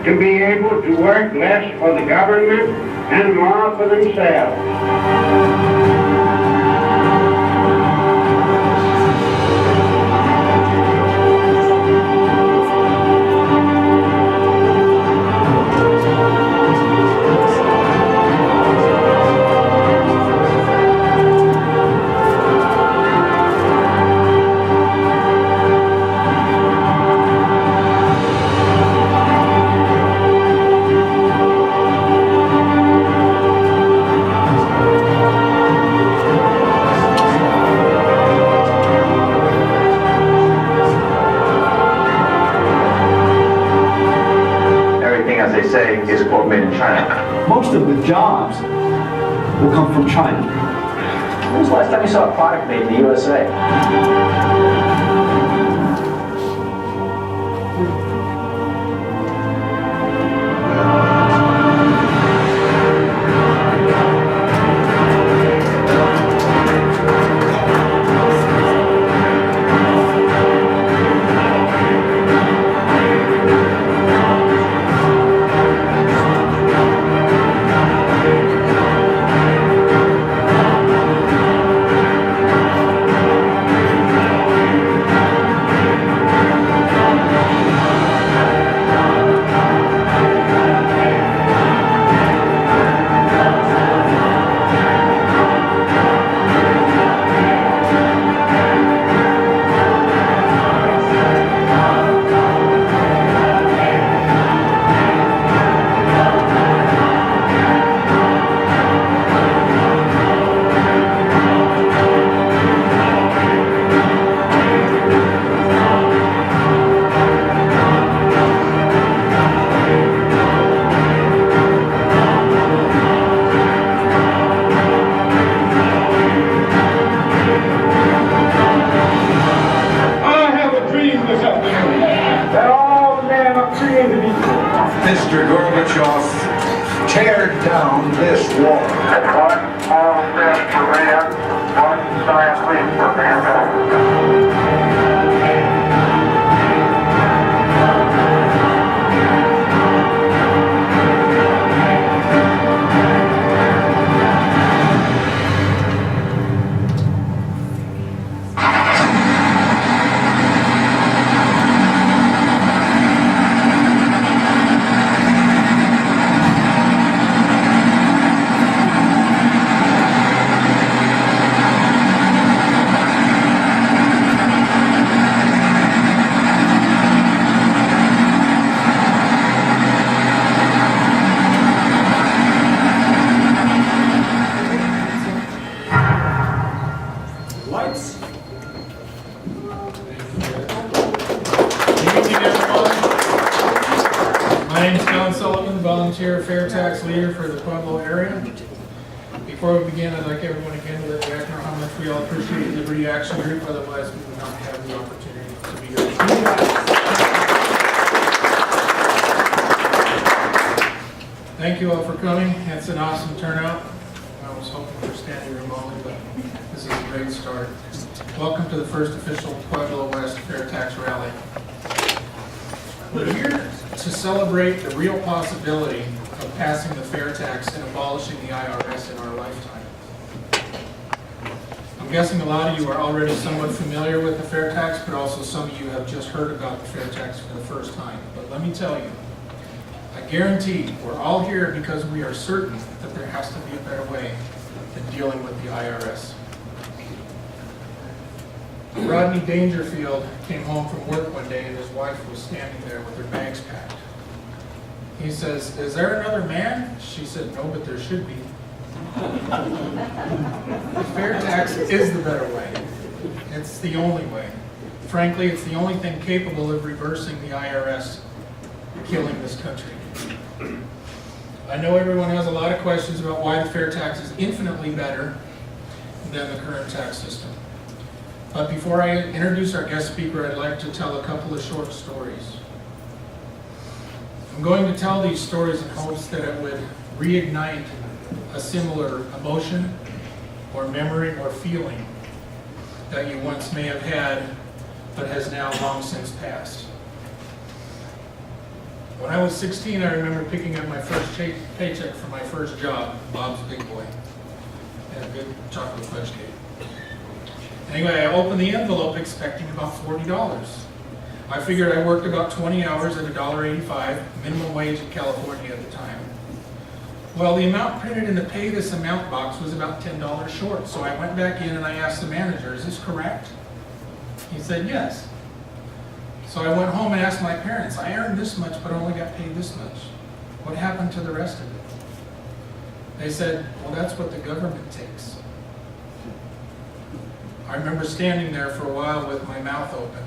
to be able to work less for the government and more for themselves. As they say, is quote made in China. Most of the jobs will come from China. When was the last time you saw a product made in the USA? Mr. Gorbachev, tear down this wall. One small step for man, one giant leap for mankind. Lights. Good evening, everyone. My name is John Sullivan, volunteer FairTax leader for the Pueblo area. Before we begin, I'd like everyone again to let you know how much we all appreciate the Liberty Action Group, otherwise we would not have the opportunity to be here. Thank you all for coming. It's an awesome turnout. I was hoping for standing room only, but this is a great start. Welcome to the first official Pueblo West FairTax rally. We're here to celebrate the real possibility of passing the FairTax and abolishing the IRS in our lifetime. I'm guessing a lot of you are already somewhat familiar with the FairTax, but also some of you have just heard about the FairTax for the first time. But let me tell you, I guarantee we're all here because we are certain that there has to be a better way than dealing with the IRS. Rodney Dangerfield came home from work one day and his wife was standing there with her bags packed. He says, "Is there another man?" She said, "No, but there should be." The FairTax is the better way. It's the only way. Frankly, it's the only thing capable of reversing the IRS killing this country. I know everyone has a lot of questions about why the FairTax is infinitely better than the current tax system. But before I introduce our guest speaker, I'd like to tell a couple of short stories. I'm going to tell these stories in hopes that it would reignite a similar emotion or memory or feeling that you once may have had but has now long since passed. When I was 16, I remember picking up my first paycheck for my first job, Bob's Big Boy, and a good chocolate fudge cake. Anyway, I opened the envelope expecting about $40. I figured I worked about 20 hours at $1.85, minimum wage in California at the time. Well, the amount printed in the pay this amount box was about $10 short, so I went back in and I asked the manager, is this correct? He said yes. So I went home and asked my parents, I earned this much but only got paid this much. What happened to the rest of it? They said, well, that's what the government takes. I remember standing there for a while with my mouth open.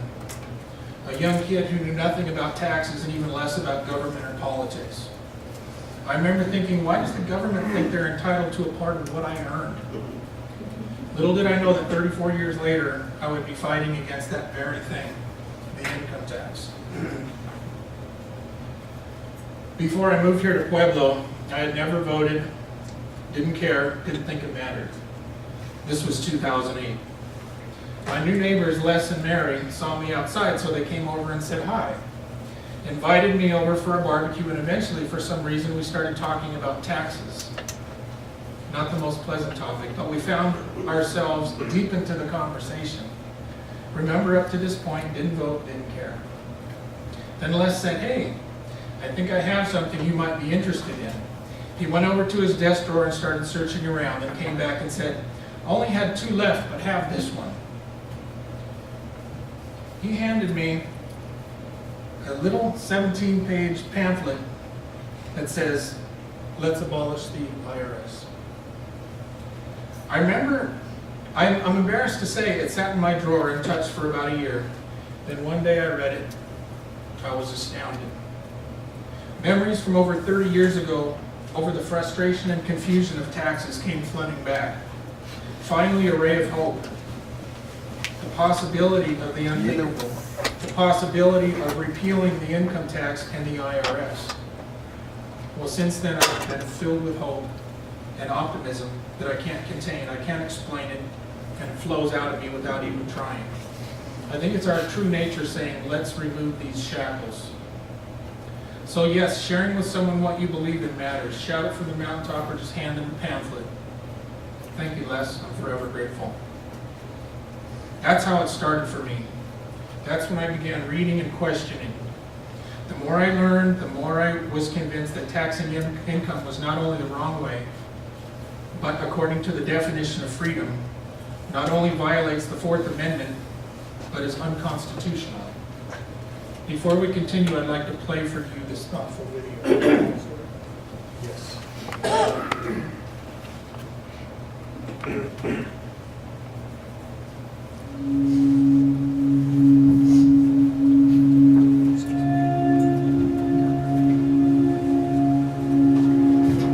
A young kid who knew nothing about taxes and even less about government or politics. I remember thinking, why does the government think they're entitled to a part of what I earned? Little did I know that 34 years later, I would be fighting against that very thing, the income tax. Before I moved here to Pueblo, I had never voted, didn't care, didn't think it mattered. This was 2008. My new neighbors, Les and Mary, saw me outside, so they came over and said hi. Invited me over for a barbecue, and eventually, for some reason, we started talking about taxes. Not the most pleasant topic, but we found ourselves deep into the conversation. Remember, up to this point, didn't vote, didn't care. Then Les said, hey, I think I have something you might be interested in. He went over to his desk drawer and started searching around and came back and said, only had 2 left, but have this one. He handed me a little 17-page pamphlet that says, let's abolish the IRS. I remember, I'm embarrassed to say, it sat in my drawer untouched for about a year. Then one day I read it. I was astounded. Memories from over 30 years ago over the frustration and confusion of taxes came flooding back. Finally, a ray of hope. The possibility of the unthinkable. The possibility of repealing the income tax and the IRS. Well, since then, I've been filled with hope and optimism that I can't contain. I can't explain it, and it flows out of me without even trying. I think it's our true nature saying, let's remove these shackles. So yes, sharing with someone what you believe in matters. Shout it from the mountaintop or just hand them a pamphlet. Thank you, Les. I'm forever grateful. That's how it started for me. That's when I began reading and questioning. The more I learned, the more I was convinced that taxing income was not only the wrong way, but according to the definition of freedom, not only violates the Fourth Amendment, but is unconstitutional. Before we continue, I'd like to play for you this thoughtful video. Yes.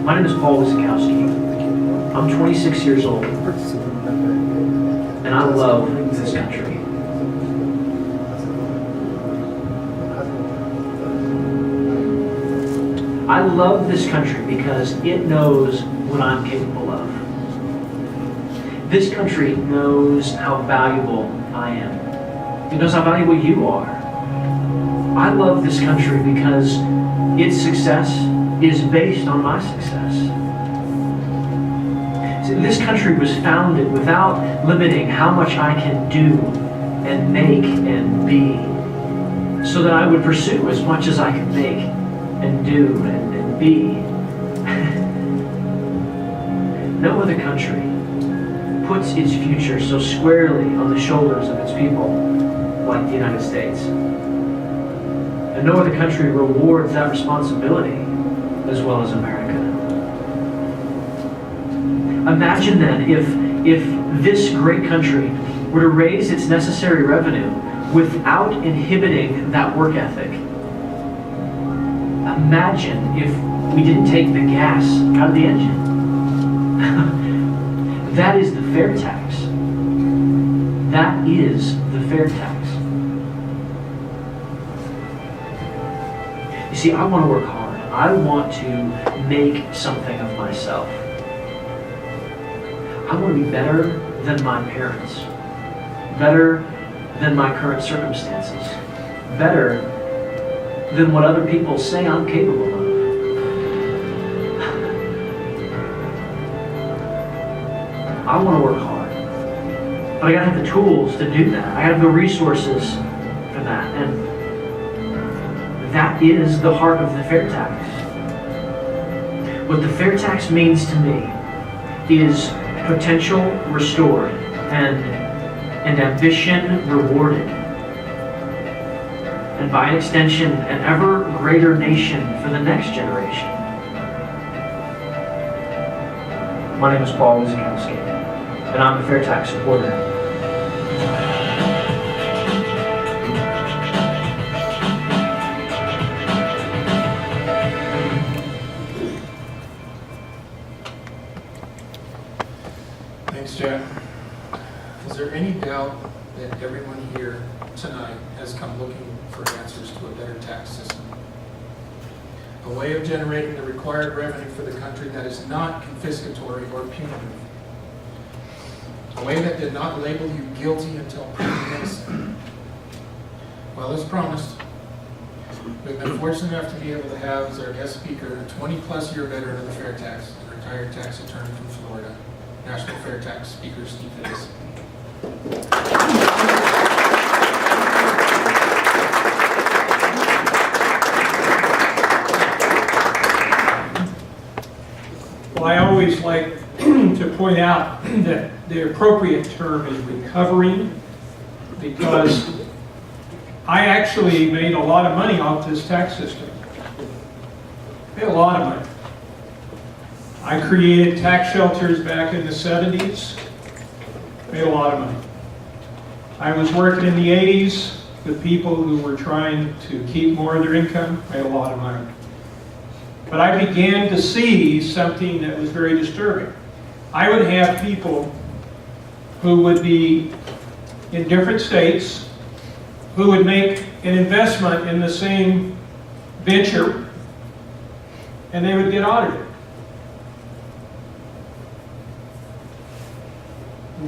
My name is Paul Wisikowski. I'm 26 years old, and I love this country. I love this country because it knows what I'm capable of. This country knows how valuable I am. It knows how valuable you are. I love this country because its success is based on my success. See, this country was founded without limiting how much I can do and make and be, so that I would pursue as much as I can make and do and be. No other country puts its future so squarely on the shoulders of its people like the United States. And no other country rewards that responsibility as well as America. Imagine then if this great country were to raise its necessary revenue without inhibiting that work ethic. Imagine if we didn't take the gas out of the engine. That is the fair tax. That is the fair tax. You see, I want to work hard. I want to make something of myself. I want to be better than my parents, better than my current circumstances, better than what other people say I'm capable of. I want to work hard, but I gotta have the tools to do that. I have the resources for that, and that is the heart of the FairTax. What the FairTax means to me is potential restored and ambition rewarded. And by extension, an ever greater nation for the next generation. My name is Paul Wizikowski, and I'm a FairTax supporter. Thanks, Jeff. Is there any doubt that everyone here tonight has come looking for answers to a better tax system? A way of generating the required revenue for the country that is not confiscatory or punitive. A way that did not label you guilty until proven innocent. Well, as promised, we've been fortunate enough to be able to have as our guest speaker a 20-plus year veteran of the FairTax, a retired tax attorney from Florida, National FairTax Speaker Steve Fittis. Well, I always like to point out that the appropriate term is recovering, because I actually made a lot of money off this tax system. Made a lot of money. I created tax shelters back in the 70s. Made a lot of money. I was working in the 80s with people who were trying to keep more of their income. Made a lot of money. But I began to see something that was very disturbing. I would have people who would be in different states who would make an investment in the same venture, and they would get audited.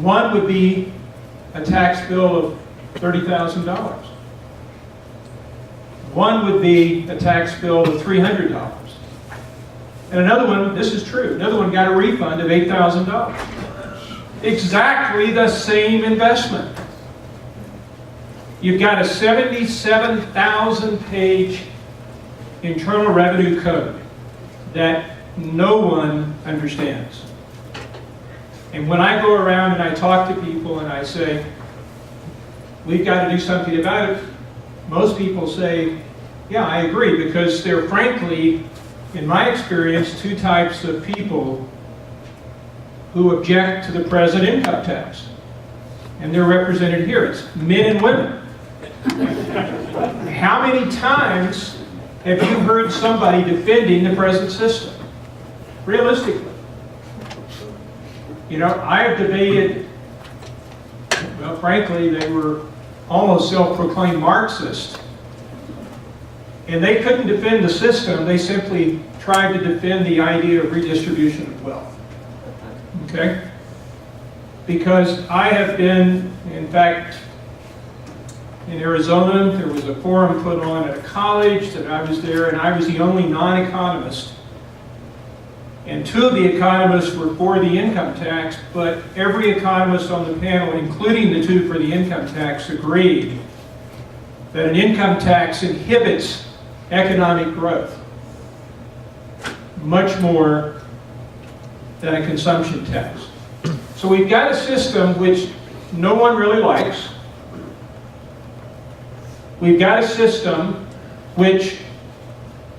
One would be a tax bill of $30,000. One would be a tax bill of $300. And another one, this is true, another one got a refund of $8,000. Exactly the same investment. You've got a 77,000-page Internal Revenue Code that no one understands. And when I go around and I talk to people and I say, we've got to do something about it, most people say, yeah, I agree, because they're frankly, in my experience, two types of people who object to the present income tax. And they're represented here. It's men and women. How many times have you heard somebody defending the present system? Realistically. You know, I have debated, well, frankly, they were almost self-proclaimed Marxists. And they couldn't defend the system, they simply tried to defend the idea of redistribution of wealth. Okay? Because I have been, in fact, in Arizona, there was a forum put on at a college that I was there, and I was the only non-economist. And two of the economists were for the income tax, but every economist on the panel, including the two for the income tax, agreed that an income tax inhibits economic growth much more than a consumption tax. So we've got a system which no one really likes. We've got a system which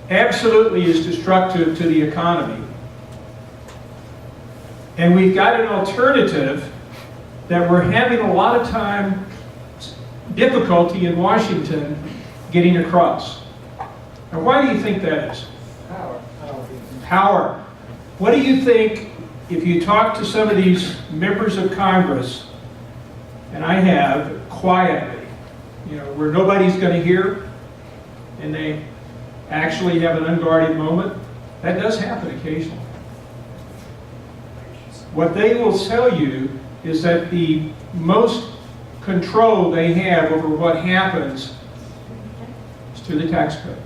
absolutely is destructive to the economy. And we've got an alternative that we're having a lot of time difficulty in Washington getting across. Now, why do you think that is? Power. What do you think if you talk to some of these members of Congress, and I have, quietly, you know, where nobody's going to hear, and they actually have an unguarded moment? That does happen occasionally. What they will tell you is that the most control they have over what happens is through the tax code.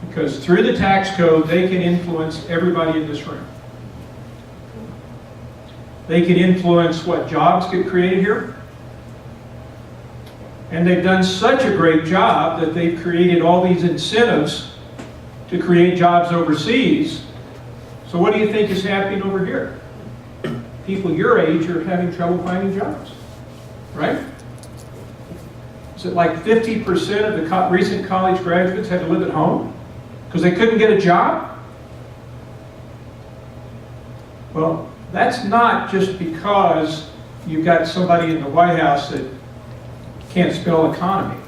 Because through the tax code, they can influence everybody in this room. They can influence what jobs get created here. And they've done such a great job that they've created all these incentives to create jobs overseas. So what do you think is happening over here? People your age are having trouble finding jobs, right? Is it like 50% of the recent college graduates had to live at home because they couldn't get a job? Well, that's not just because you've got somebody in the White House that can't spell economy.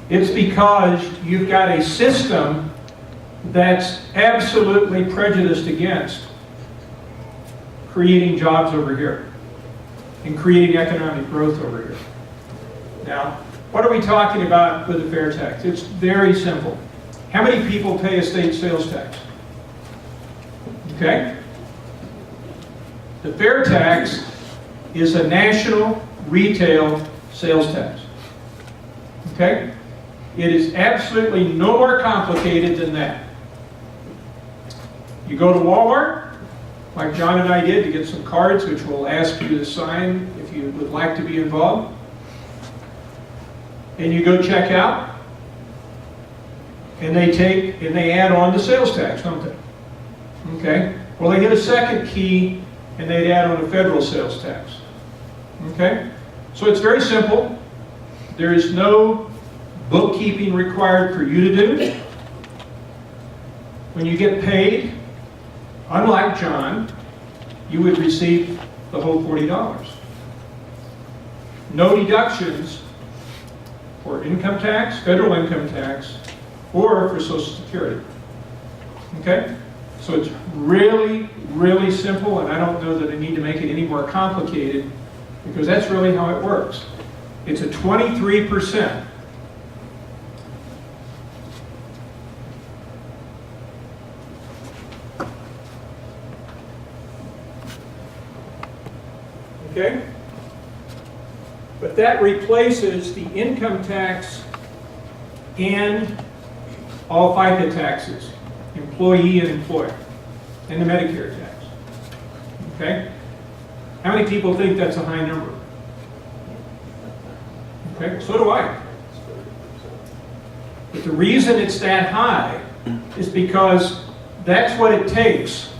It's because you've got a system that's absolutely prejudiced against creating jobs over here and creating economic growth over here. Now, what are we talking about with the fair tax? It's very simple. How many people pay a state sales tax? Okay? The fair tax is a national retail sales tax. Okay? It is absolutely no more complicated than that. You go to Walmart, like John and I did, to get some cards, which we'll ask you to sign if you would like to be involved. And you go check out, and they add on the sales tax, don't they? Okay? Well, they get a second key, and they'd add on a federal sales tax. Okay? So it's very simple. There is no bookkeeping required for you to do. When you get paid, unlike John, you would receive the whole $40. No deductions for income tax, federal income tax, or for Social Security. Okay? So it's really, really simple, and I don't know that I need to make it any more complicated, because that's really how it works. It's a 23%. Okay? But that replaces the income tax and all FICA taxes, employee and employer, and the Medicare tax. Okay? How many people think that's a high number? Okay, so do I. But the reason it's that high is because that's what it takes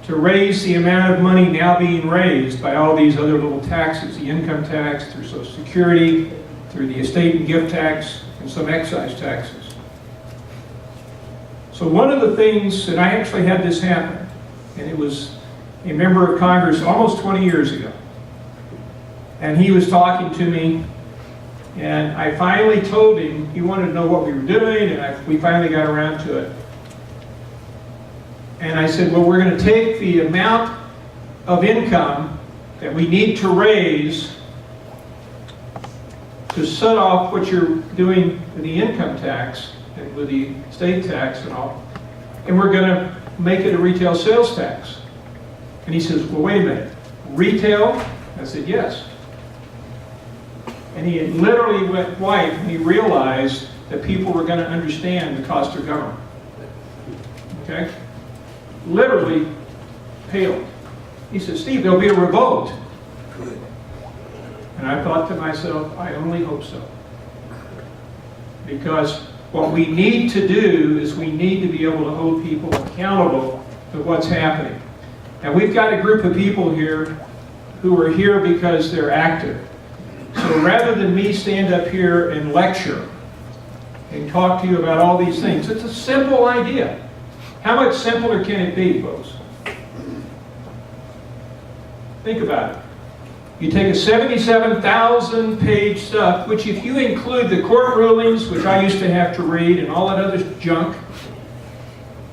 to raise the amount of money now being raised by all these other little taxes, the income tax, through Social Security, through the estate and gift tax, and some excise taxes. So one of the things, and I actually had this happen, and it was a member of Congress almost 20 years ago, and he was talking to me, and I finally told him, he wanted to know what we were doing, and we finally got around to it. And I said, well, we're going to take the amount of income that we need to raise to set off what you're doing with the income tax and with the state tax and all, and we're going to make it a retail sales tax. And he says, well, wait a minute, retail? I said, yes. And he literally went white when he realized that people were going to understand the cost of government. Okay? Literally paled. He said, Steve, there'll be a revolt. And I thought to myself, I only hope so. Because what we need to do is we need to be able to hold people accountable to what's happening. And we've got a group of people here who are here because they're active. So rather than me stand up here and lecture and talk to you about all these things, it's a simple idea. How much simpler can it be, folks? Think about it. You take a 77,000 page stuff, which if you include the court rulings, which I used to have to read, and all that other junk,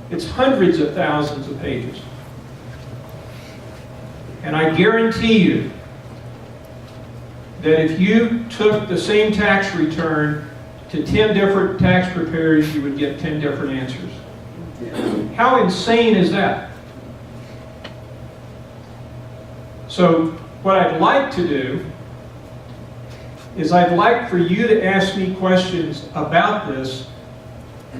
it's hundreds of thousands of pages. And I guarantee you that if you took the same tax return to 10 different tax preparers, you would get 10 different answers. How insane is that? So what I'd like to do is I'd like for you to ask me questions about this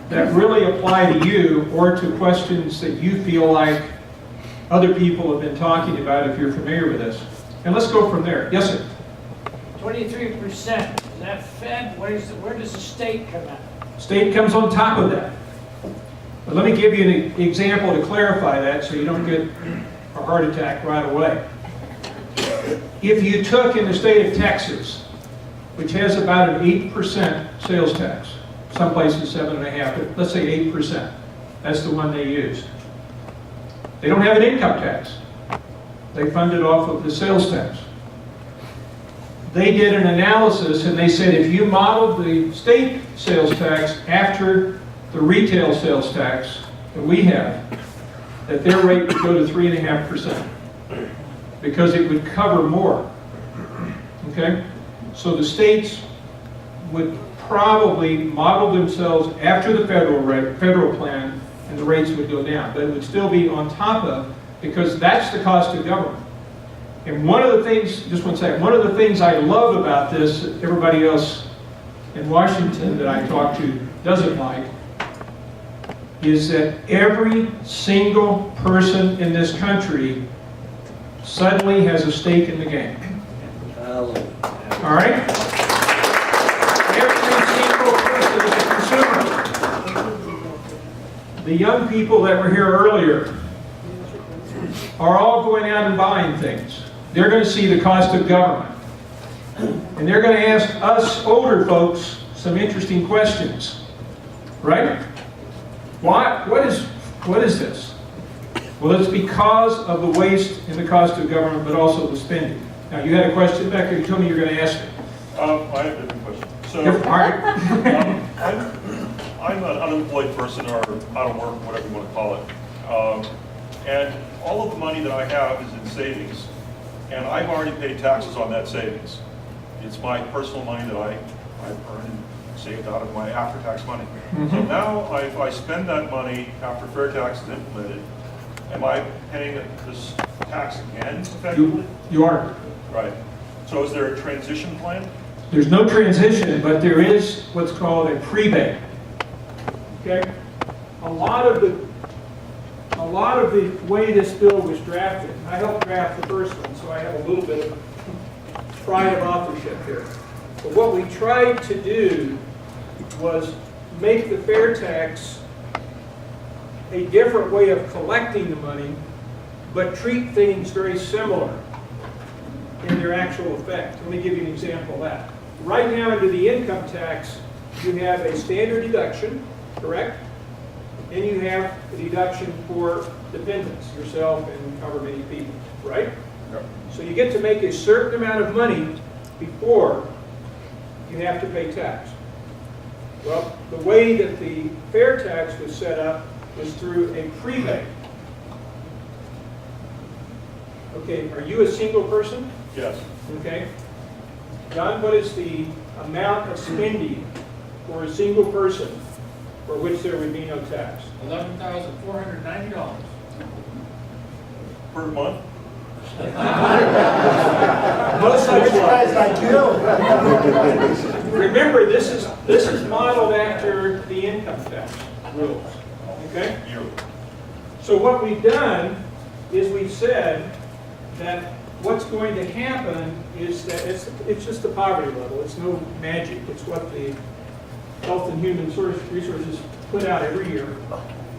that really apply to you or to questions that you feel like other people have been talking about if you're familiar with this. And let's go from there. Yes, sir. 23%, is that Fed? Where does the state come out? State comes on top of that. But let me give you an example to clarify that so you don't get a heart attack right away. If you took in the state of Texas, which has about an 8% sales tax, some places 7.5%, but let's say 8%. That's the one they used. They don't have an income tax. They fund it off of the sales tax. They did an analysis and they said if you modeled the state sales tax after the retail sales tax that we have, that their rate would go to 3.5% because it would cover more. Okay? So the states would probably model themselves after the federal plan, and the rates would go down, but it would still be on top of, because that's the cost of government. And one of the things, just one second, one of the things I love about this, that everybody else in Washington that I talk to doesn't like, is that every single person in this country suddenly has a stake in the game. All right? Every single person is a consumer. The young people that were here earlier are all going out and buying things. They're going to see the cost of government. And they're going to ask us older folks some interesting questions. Right? What is this? Well, it's because of the waste and the cost of government, but also the spending. Now, you had a question, Becca. You told me you were going to ask it. I have a different question. So, I'm an unemployed person or out of work, whatever you want to call it. And all of the money that I have is in savings. And I've already paid taxes on that savings. It's my personal money that I've earned and saved out of my after-tax money. So now if I spend that money after FairTax is implemented, am I paying this tax again effectively? You are. Right. So is there a transition plan? There's no transition, but there is what's called a prebate. Okay? A lot of the way this bill was drafted, I helped draft the first one, so I have a little bit of pride of authorship here. But what we tried to do was make the FairTax a different way of collecting the money, but treat things very similar in their actual effect. Let me give you an example of that. Right now, under the income tax, you have a standard deduction, correct? And you have a deduction for dependents, yourself and however many people, right? Yep. So you get to make a certain amount of money before you have to pay tax. Well, the way that the FairTax was set up was through a prebate. Okay, are you a single person? Yes. Okay. John, what is the amount of spending for a single person for which there would be no tax? $11,490. Per month? No such luck. Remember, this is modeled after the income tax rules. Okay? Yearly. So what we've done is we've said that what's going to happen is that it's just the poverty level. It's no magic. It's what the Health and Human Resources put out every year.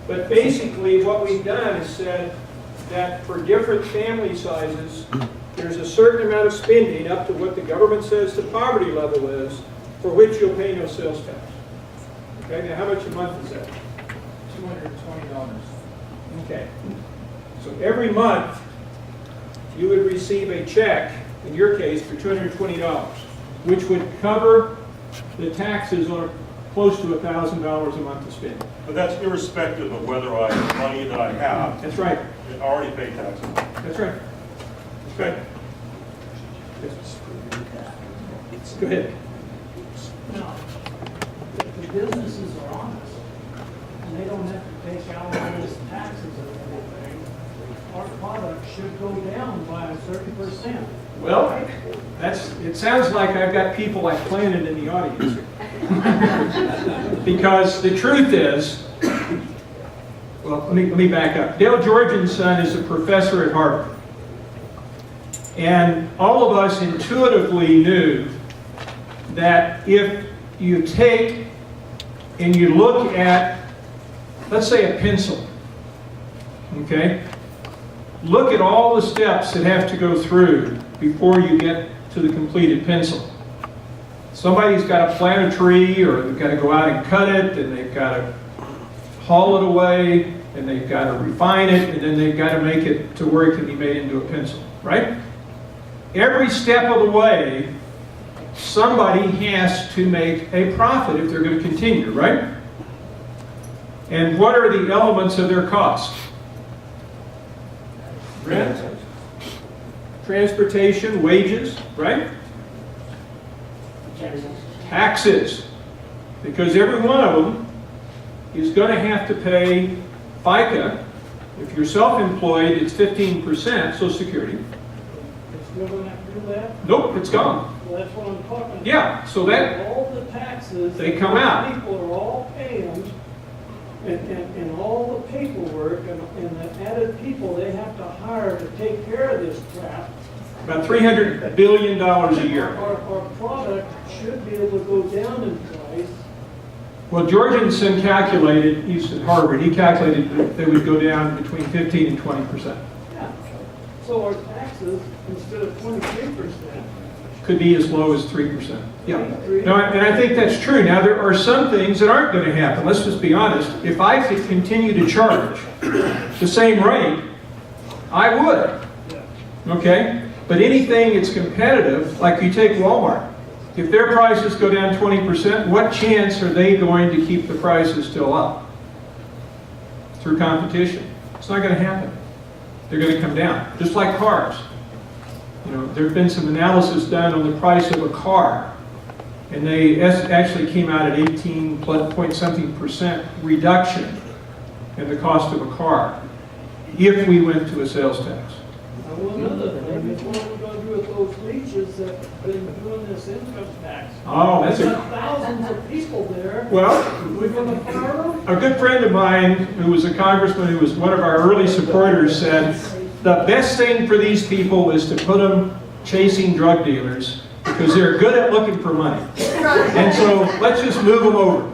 But basically what we've done is said that for different family sizes, there's a certain amount of spending up to what the government says the poverty level is, for which you'll pay no sales tax. Okay, now how much a month is that? $220. Okay. So every month, you would receive a check, in your case, for $220, which would cover the taxes on close to $1,000 a month to spend. But that's irrespective of whether money that I have, That's right. I already paid taxes. That's right. Okay. Go ahead. Now, if the businesses are honest, and they don't have to take out all those taxes and everything, our product should go down by a certain percent. Well, it sounds like I've got people I planted in the audience here. Because the truth is, well, let me back up. Dale Georgian's son is a professor at Harvard. And all of us intuitively knew that if you take and you look at, let's say, a pencil, okay? Look at all the steps that have to go through before you get to the completed pencil. Somebody's got to plant a tree, or they've got to go out and cut it, and they've got to haul it away, and they've got to refine it, and then they've got to make it to where it can be made into a pencil, right? Every step of the way, somebody has to make a profit if they're going to continue, right? And what are the elements of their cost? Rent, transportation, wages, right? Taxes. Because every one of them is going to have to pay FICA. If you're self-employed, it's 15% Social Security. It's still gonna have to do that? Nope, it's gone. Well, that's what I'm talking about. Yeah, so that, All the taxes. they come out. People are all paying, and all the paperwork, and the added people they have to hire to take care of this crap. About $300 billion a year. Our product should be able to go down in price. Well, Jorgensen calculated, he's at Harvard, he calculated that they would go down between 15 and 20%. Yeah. So our taxes, instead of 23%. Could be as low as 3%. Yeah. No, and I think that's true. Now, there are some things that aren't going to happen. Let's just be honest. If I could continue to charge the same rate, I would. Okay? But anything that's competitive, like you take Walmart, if their prices go down 20%, what chance are they going to keep the prices still up? Through competition. It's not going to happen. They're going to come down. Just like cars. You know, there have been some analysis done on the price of a car, and they actually came out at 18-point-something% reduction in the cost of a car if we went to a sales tax. Now, one other thing is what we're going to do with those leeches that have been doing this income tax. Oh, that's We've a... got thousands of people there. Well, We're going to fire them? a good friend of mine who was a congressman who was one of our early supporters said, the best thing for these people is to put them chasing drug dealers because they're good at looking for money. And so let's just move them over.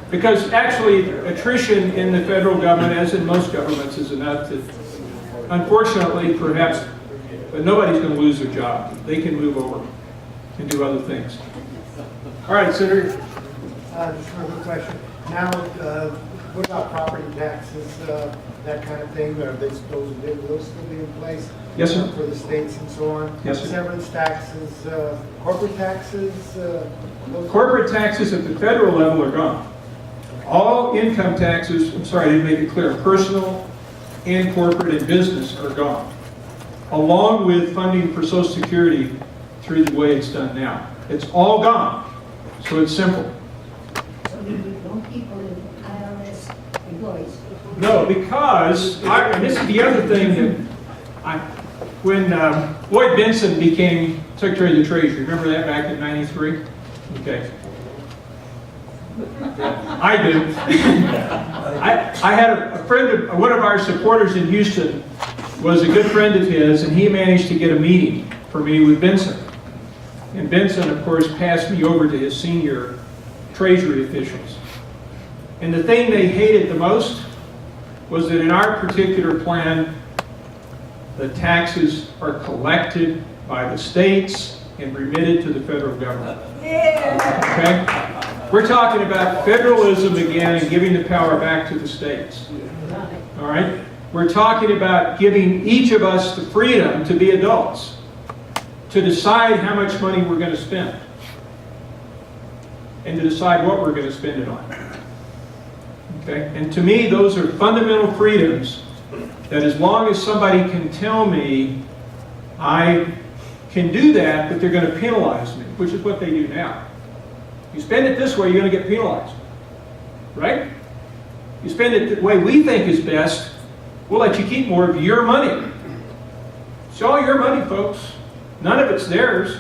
Because actually attrition in the federal government, as in most governments, is enough to, unfortunately, perhaps, but nobody's going to lose their job. They can move over and do other things. All right, Senator. Just a quick question. Now, what about property taxes, that kind of thing? Are they supposed to, will those still be in place? Yes, sir. For the states and so on? Yes, sir. Severance taxes, corporate taxes? Corporate taxes at the federal level are gone. All income taxes, I'm sorry, I didn't make it clear, personal and corporate and business are gone. Along with funding for Social Security through the way it's done now. It's all gone. So it's simple. So you need no people in IRS employees. No, because, and this is the other thing that when Lloyd Bentsen became Secretary of the Treasury, remember that back in '93? Okay. I do. I had a friend, one of our supporters in Houston was a good friend of his, and he managed to get a meeting for me with Bentsen. And Bentsen, of course, passed me over to his senior Treasury officials. And the thing they hated the most was that in our particular plan, the taxes are collected by the states and remitted to the federal government. Okay? We're talking about federalism again and giving the power back to the states. All right? We're talking about giving each of us the freedom to be adults, to decide how much money we're going to spend, and to decide what we're going to spend it on. Okay? And to me, those are fundamental freedoms that as long as somebody can tell me I can do that, but they're going to penalize me, which is what they do now. You spend it this way, you're going to get penalized. Right? You spend it the way we think is best, we'll let you keep more of your money. It's all your money, folks. None of it's theirs.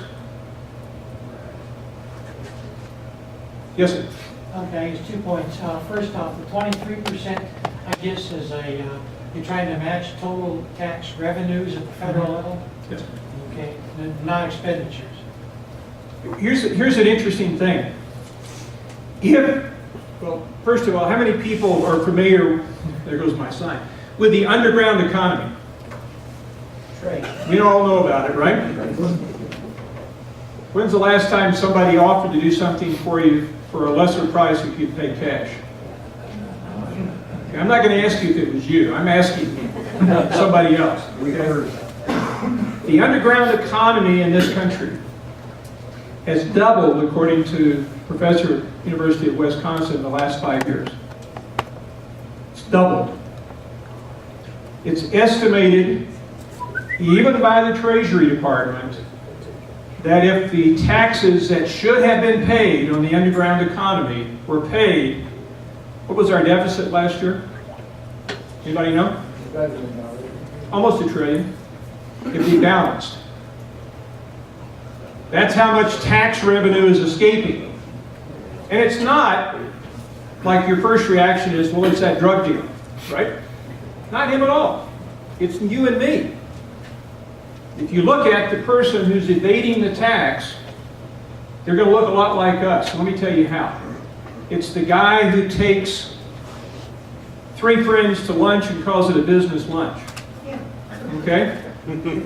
Yes, sir. Okay, it's 2 points. First off, the 23%, I guess, is you're trying to match total tax revenues at the federal level? Yes. Okay, not expenditures. Here's an interesting thing. Well, first of all, how many people are familiar, there goes my sign, with the underground economy? Trade. We all know about it, right? When's the last time somebody offered to do something for you for a lesser price if you'd pay cash? Okay, I'm not going to ask you if it was you. I'm asking somebody else. Okay? The underground economy in this country has doubled, according to a professor at the University of Wisconsin, in the last 5 years. It's doubled. It's estimated, even by the Treasury Department, that if the taxes that should have been paid on the underground economy were paid, what was our deficit last year? Anybody know? Almost $1 trillion. It'd be balanced. That's how much tax revenue is escaping. And it's not like your first reaction is, well, it's that drug dealer, right? Not him at all. It's you and me. If you look at the person who's evading the tax, they're going to look a lot like us. Let me tell you how. It's the guy who takes 3 friends to lunch and calls it a business lunch. Okay?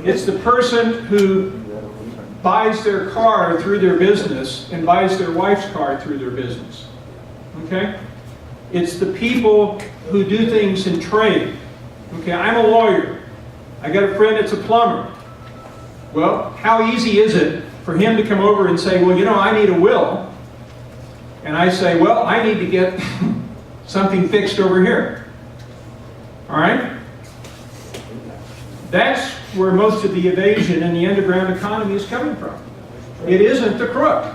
It's the person who buys their car through their business and buys their wife's car through their business. Okay? It's the people who do things in trade. Okay, I'm a lawyer. I got a friend that's a plumber. Well, how easy is it for him to come over and say, well, you know, I need a will. And I say, well, I need to get something fixed over here. All right? That's where most of the evasion in the underground economy is coming from. It isn't the crook.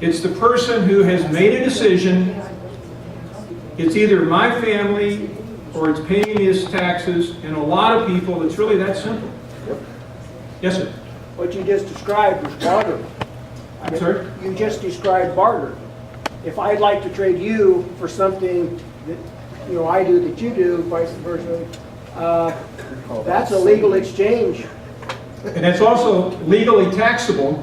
It's the person who has made a decision. It's either my family or it's paying his taxes, and a lot of people, it's really that simple. Yes, sir? What you just described was barter. I'm sorry? You just described barter. If I'd like to trade you for something that I do that you do, vice versa, that's a legal exchange. And it's also legally taxable.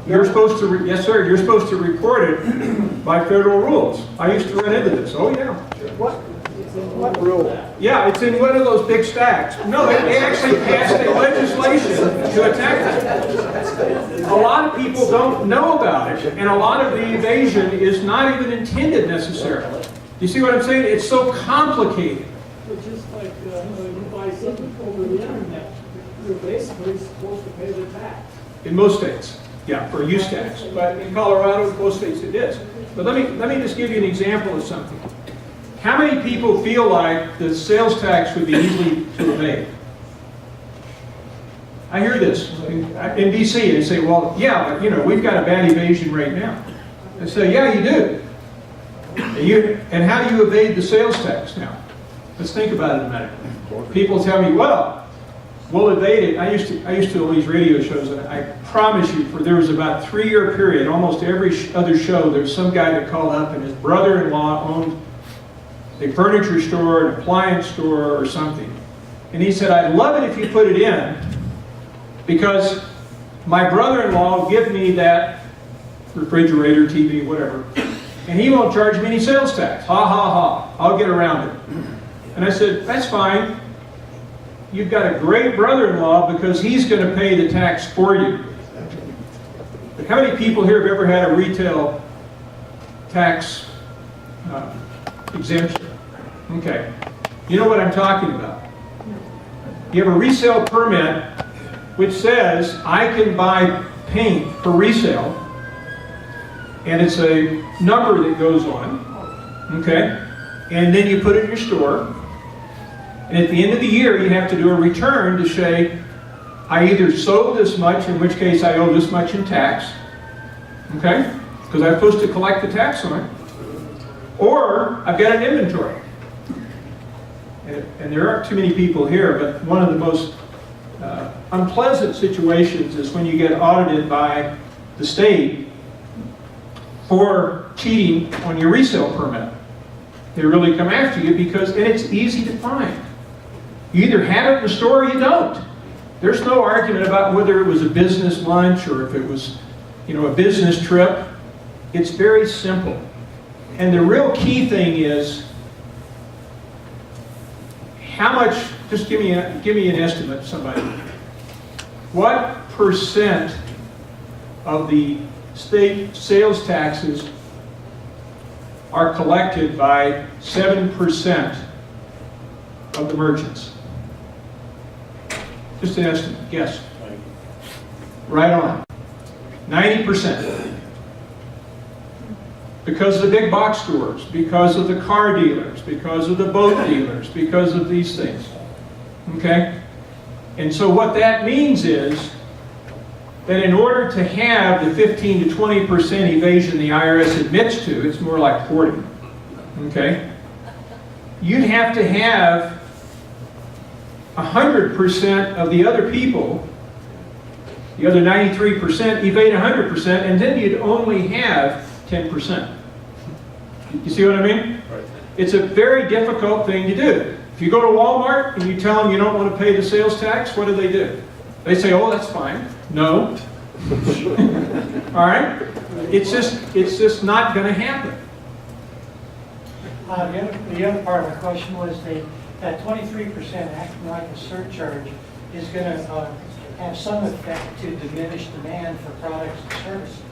You're supposed to, yes sir, you're supposed to report it by federal rules. I used to run into this. Oh yeah. What rule? Yeah, it's in one of those big stacks. No, they actually passed a legislation to attack it. A lot of people don't know about it, and a lot of the evasion is not even intended necessarily. You see what I'm saying? It's so complicated. It's just like you buy something over the internet, you're basically supposed to pay the tax. In most states, yeah, for use tax. But in Colorado, in most states it is. But let me just give you an example of something. How many people feel like the sales tax would be easy to evade? I hear this in DC. They say, well, yeah, but we've got a bad evasion rate now. I say, yeah, you do. And how do you evade the sales tax now? Let's think about it a minute. People tell me, well, we'll evade it. I used to do all these radio shows, and I promise you, there was about a 3-year period, almost every other show, there's some guy that called up and his brother-in-law owned a furniture store, an appliance store, or something. And he said, I'd love it if you put it in, because my brother-in-law will give me that refrigerator, TV, whatever, and he won't charge me any sales tax. Ha, ha, ha. I'll get around it. And I said, that's fine. You've got a great brother-in-law because he's going to pay the tax for you. But how many people here have ever had a retail tax exemption? Okay. You know what I'm talking about. You have a resale permit which says I can buy paint for resale, and it's a number that goes on, okay? And then you put it in your store, and at the end of the year you have to do a return to say, I either sold this much, in which case I owe this much in tax, okay? Because I'm supposed to collect the tax on it, or I've got an inventory. And there aren't too many people here, but one of the most unpleasant situations is when you get audited by the state for cheating on your resale permit. They really come after you because, and it's easy to find. You either have it in the store or you don't. There's no argument about whether it was a business lunch or if it was, a business trip. It's very simple. And the real key thing is how much, just give me an estimate, somebody. What percent of the state sales taxes are collected by 7% of the merchants? Just an estimate, guess. Right on. 90%. Because of the big box stores, because of the car dealers, because of the boat dealers, because of these things. Okay? And so what that means is that in order to have the 15 to 20% evasion the IRS admits to, it's more like 40. Okay? You'd have to have 100% of the other people, the other 93%, evade 100%, and then you'd only have 10%. You see what I mean? Right. It's a very difficult thing to do. If you go to Walmart and you tell them you don't want to pay the sales tax, what do? They say, oh, that's fine. No. All right? It's just not going to happen. The other part of the question was that 23% acting like a surcharge is going to have some effect to diminish demand for products and services.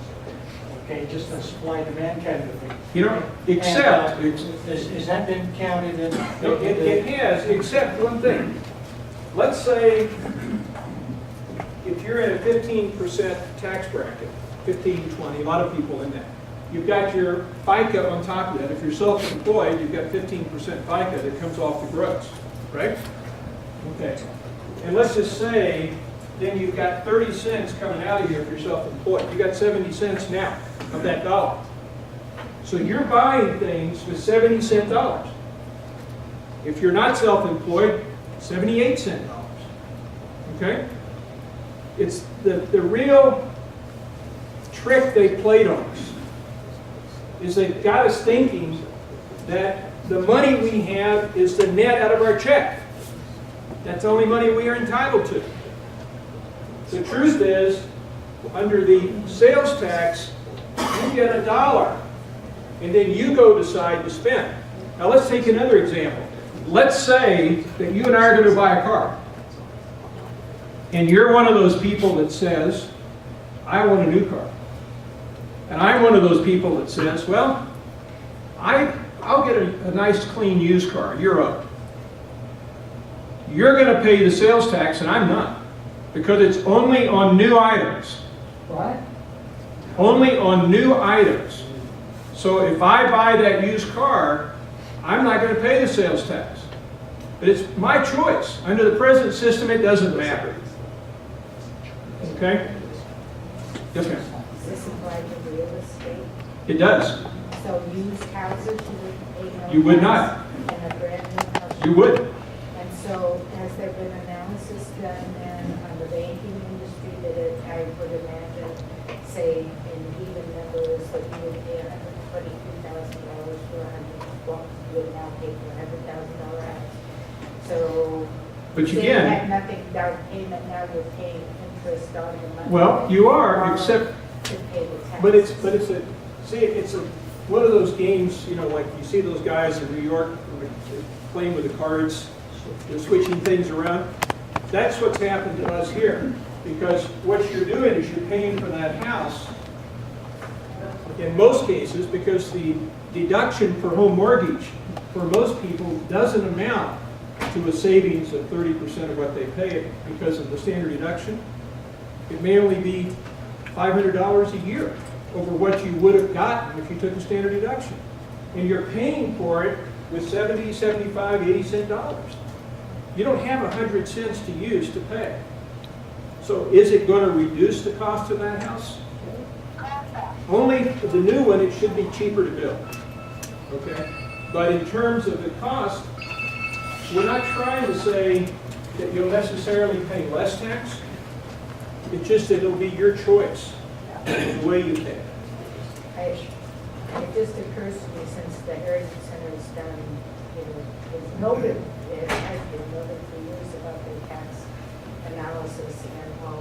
Okay, just a supply-demand kind of thing. Except... has that been counted in? It has, except one thing. Let's say if you're in a 15% tax bracket, 15, 20, a lot of people in that. You've got your FICA on top of that. If you're self-employed, you've got 15% FICA that comes off the gross, right? Okay. And let's just say then you've got 30 cents coming out of here if you're self-employed. You've got 70 cents now of that dollar. So you're buying things with 70-cent dollars. If you're not self-employed, 78-cent dollars. Okay? It's the real trick they played on us is they got us thinking that the money we have is the net out of our check. That's the only money we are entitled to. The truth is, under the sales tax, you get $1, and then you go decide to spend. Now let's take another example. Let's say that you and I are going to buy a car. And you're one of those people that says, I want a new car. And I'm one of those people that says, well, I'll get a nice clean used car. You're up. You're going to pay the sales tax and I'm not. Because it's only on new items. What? Only on new items. So if I buy that used car, I'm not going to pay the sales tax. But it's my choice. Under the present system, it doesn't matter. Okay? Yes, ma'am. Does this apply to real estate? It does. So used houses, you would pay no You would tax, not. and a brand new house? You would. And so has there been analysis done then on the banking industry that I would imagine, say, in even numbers, that you would pay $123,000 for you would now pay for $100,000 house. So, But say again, you had nothing down payment, now you're paying interest on the money. well, you are, except, To pay the tax. but it's one of those games, like you see those guys in New York playing with the cards, they're switching things around. That's what's happened to us here. Because what you're doing is you're paying for that house, in most cases, because the deduction for home mortgage for most people doesn't amount to a savings of 30% of what they pay because of the standard deduction. It may only be $500 a year over what you would have gotten if you took a standard deduction. And you're paying for it with 70, 75, 80-cent dollars. You don't have 100 cents to use to pay. So is it going to reduce the cost of that house? Only the new one, it should be cheaper to build. Okay? But in terms of the cost, we're not trying to say that you'll necessarily pay less tax. It's just that it'll be your choice, the way you pay. And it just occurs to me, since the Heritage Center has done, it's noted, it has been noted for years about their tax analysis and how,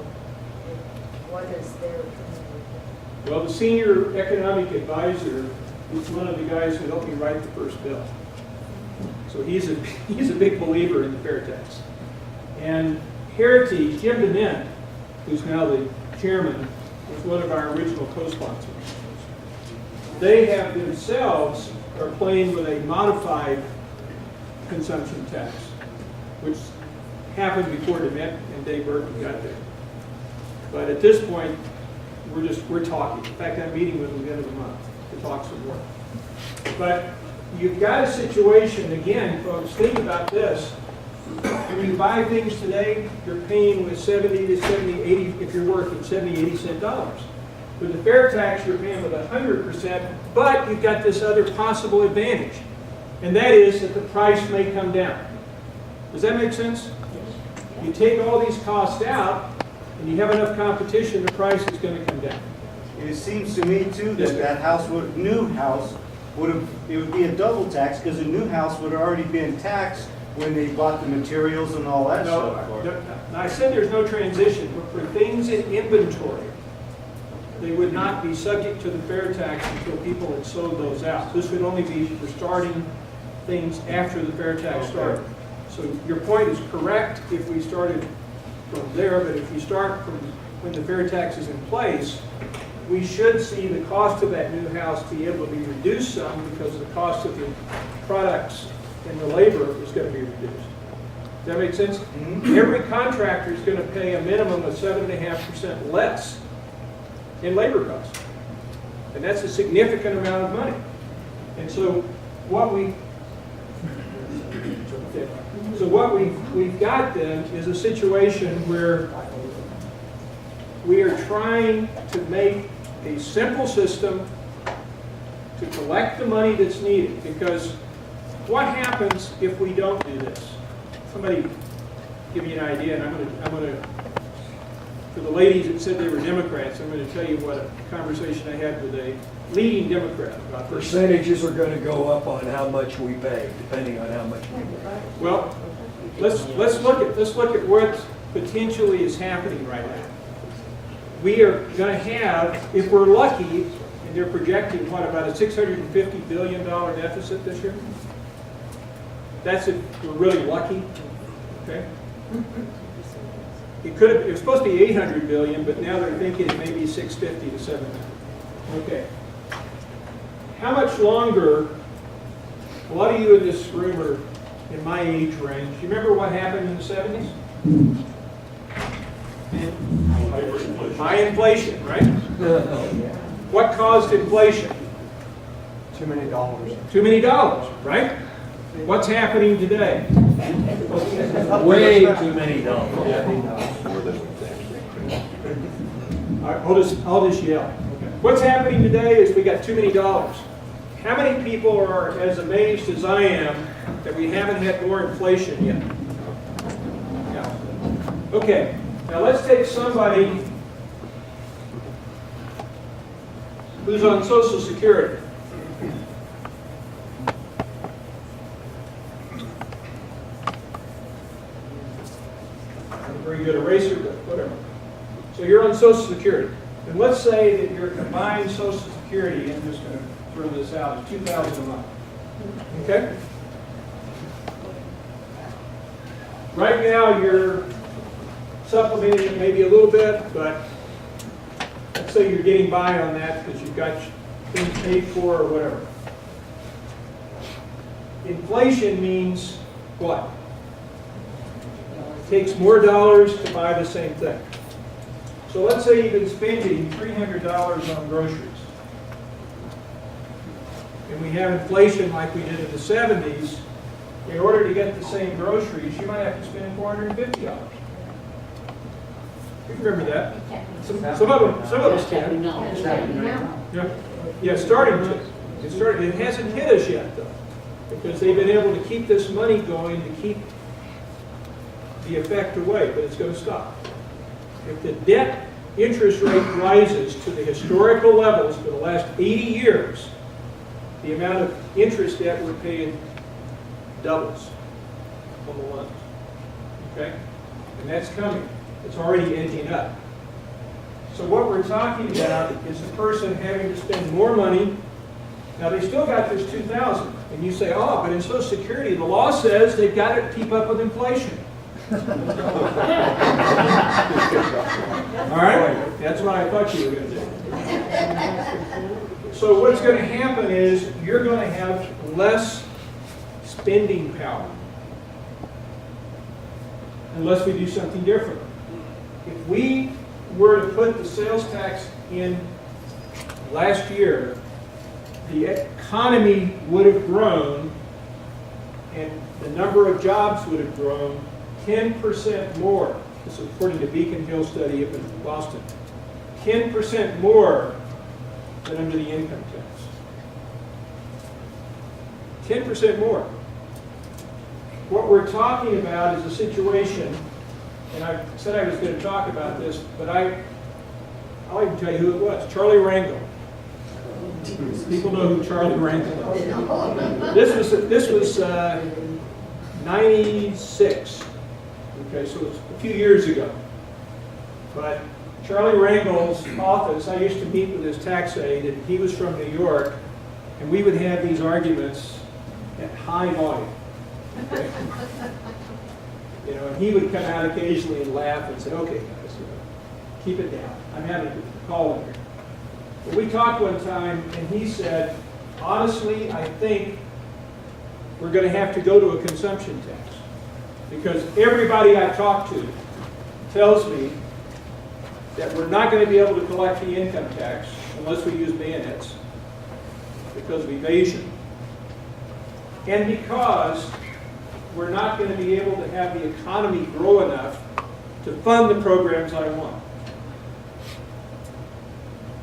what is their opinion? Well, the senior economic advisor is one of the guys who helped me write the first bill. So he's a big believer in the FairTax. And Heritage, Jim DeMint, who's now the chairman, was one of our original co-sponsors. They have themselves are playing with a modified consumption tax, which happened before DeMint and Dave Burton got there. But at this point, we're talking. In fact, I'm meeting with them at the end of the month to talk some more. But you've got a situation, again, folks, think about this. When you buy things today, you're paying with 70 to 70, 80, if you're working, 70, 80 cent dollars. With the fair tax, you're paying with 100%, but you've got this other possible advantage. And that is that the price may come down. Does that make sense? You take all these costs out, and you have enough competition, the price is going to come down. It seems to me too that that house new house it would be a double tax because the new house would have already been taxed when they bought the materials and all that stuff. I said there's no transition, but for things in inventory, they would not be subject to the fair tax until people had sold those out. This would only be for starting things after the fair tax started. So your point is correct if we started from there, but if you start from when the fair tax is in place, we should see the cost of that new house be able to be reduced some because the cost of the products and the labor is going to be reduced. Does that make sense? Mm-hmm. Every contractor is going to pay a minimum of 7.5% less in labor costs. And that's a significant amount of money. And so what we've got then is a situation where we are trying to make a simple system to collect the money that's needed. Because what happens if we don't do this? Somebody give me an idea, and I'm going to, for the ladies that said they were Democrats, I'm going to tell you what a conversation I had with a leading Democrat about this. Percentages are going to go up on how much we pay, depending on how much we pay. Well, let's look at what potentially is happening right now. We are going to have, if we're lucky, and they're projecting what, about a $650 billion deficit this year. That's if we're really lucky. Okay. It was supposed to be 800 billion, but now they're thinking maybe 650 to 700. Okay. How much longer? A lot of you in this room are in my age range. You remember what happened in the 70s? High inflation, right? What caused inflation? Too many dollars. Too many dollars, right? What's happening today? Way too many dollars. All right, I'll just yell. What's happening today is we got too many dollars. How many people are as amazed as I am that we haven't had more inflation yet? Yeah. Okay, now let's take somebody who's on Social Security. Not a very good eraser, but whatever. So you're on Social Security. And let's say that your combined Social Security, I'm just going to throw this out, is $2,000 a month. Okay? Right now you're supplementing it maybe a little bit, but let's say you're getting by on that because you've got things paid for or whatever. Inflation means what? It takes more dollars to buy the same thing. So let's say you've been spending $300 on groceries. And we have inflation like we did in the 70s. In order to get the same groceries, you might have to spend $450. You remember that? Some of us can. Yeah, starting to. It hasn't hit us yet, though, because they've been able to keep this money going to keep the effect away, but it's going to stop. If the debt interest rate rises to the historical levels for the last 80 years, the amount of interest that we're paying doubles on the loans. Okay? And that's coming. It's already edging up. So what we're talking about is the person having to spend more money. Now they still got this $2,000, and you say, oh, but in Social Security, the law says they've got to keep up with inflation. All right? That's what I thought you were going to do. So what's going to happen is you're going to have less spending power unless we do something different. If we were to put the sales tax in last year, the economy would have grown and the number of jobs would have grown 10% more. This is according to Beacon Hill study up in Boston. 10% more than under the income tax. 10% more. What we're talking about is a situation, and I said I was going to talk about this, but I'll even tell you who it was. Charlie Rangel. People know who Charlie Rangel is. This was 96. Okay, so it's a few years ago. But Charlie Rangel's office, I used to meet with his tax aide, and he was from New York, and we would have these arguments at high volume. Okay? You know, and he would come out occasionally and laugh and say, okay, guys, keep it down. I'm having a call in here. But we talked one time, and he said, honestly, I think we're going to have to go to a consumption tax. Because everybody I talk to tells me that we're not going to be able to collect the income tax unless we use bayonets because of evasion. And because we're not going to be able to have the economy grow enough to fund the programs I want.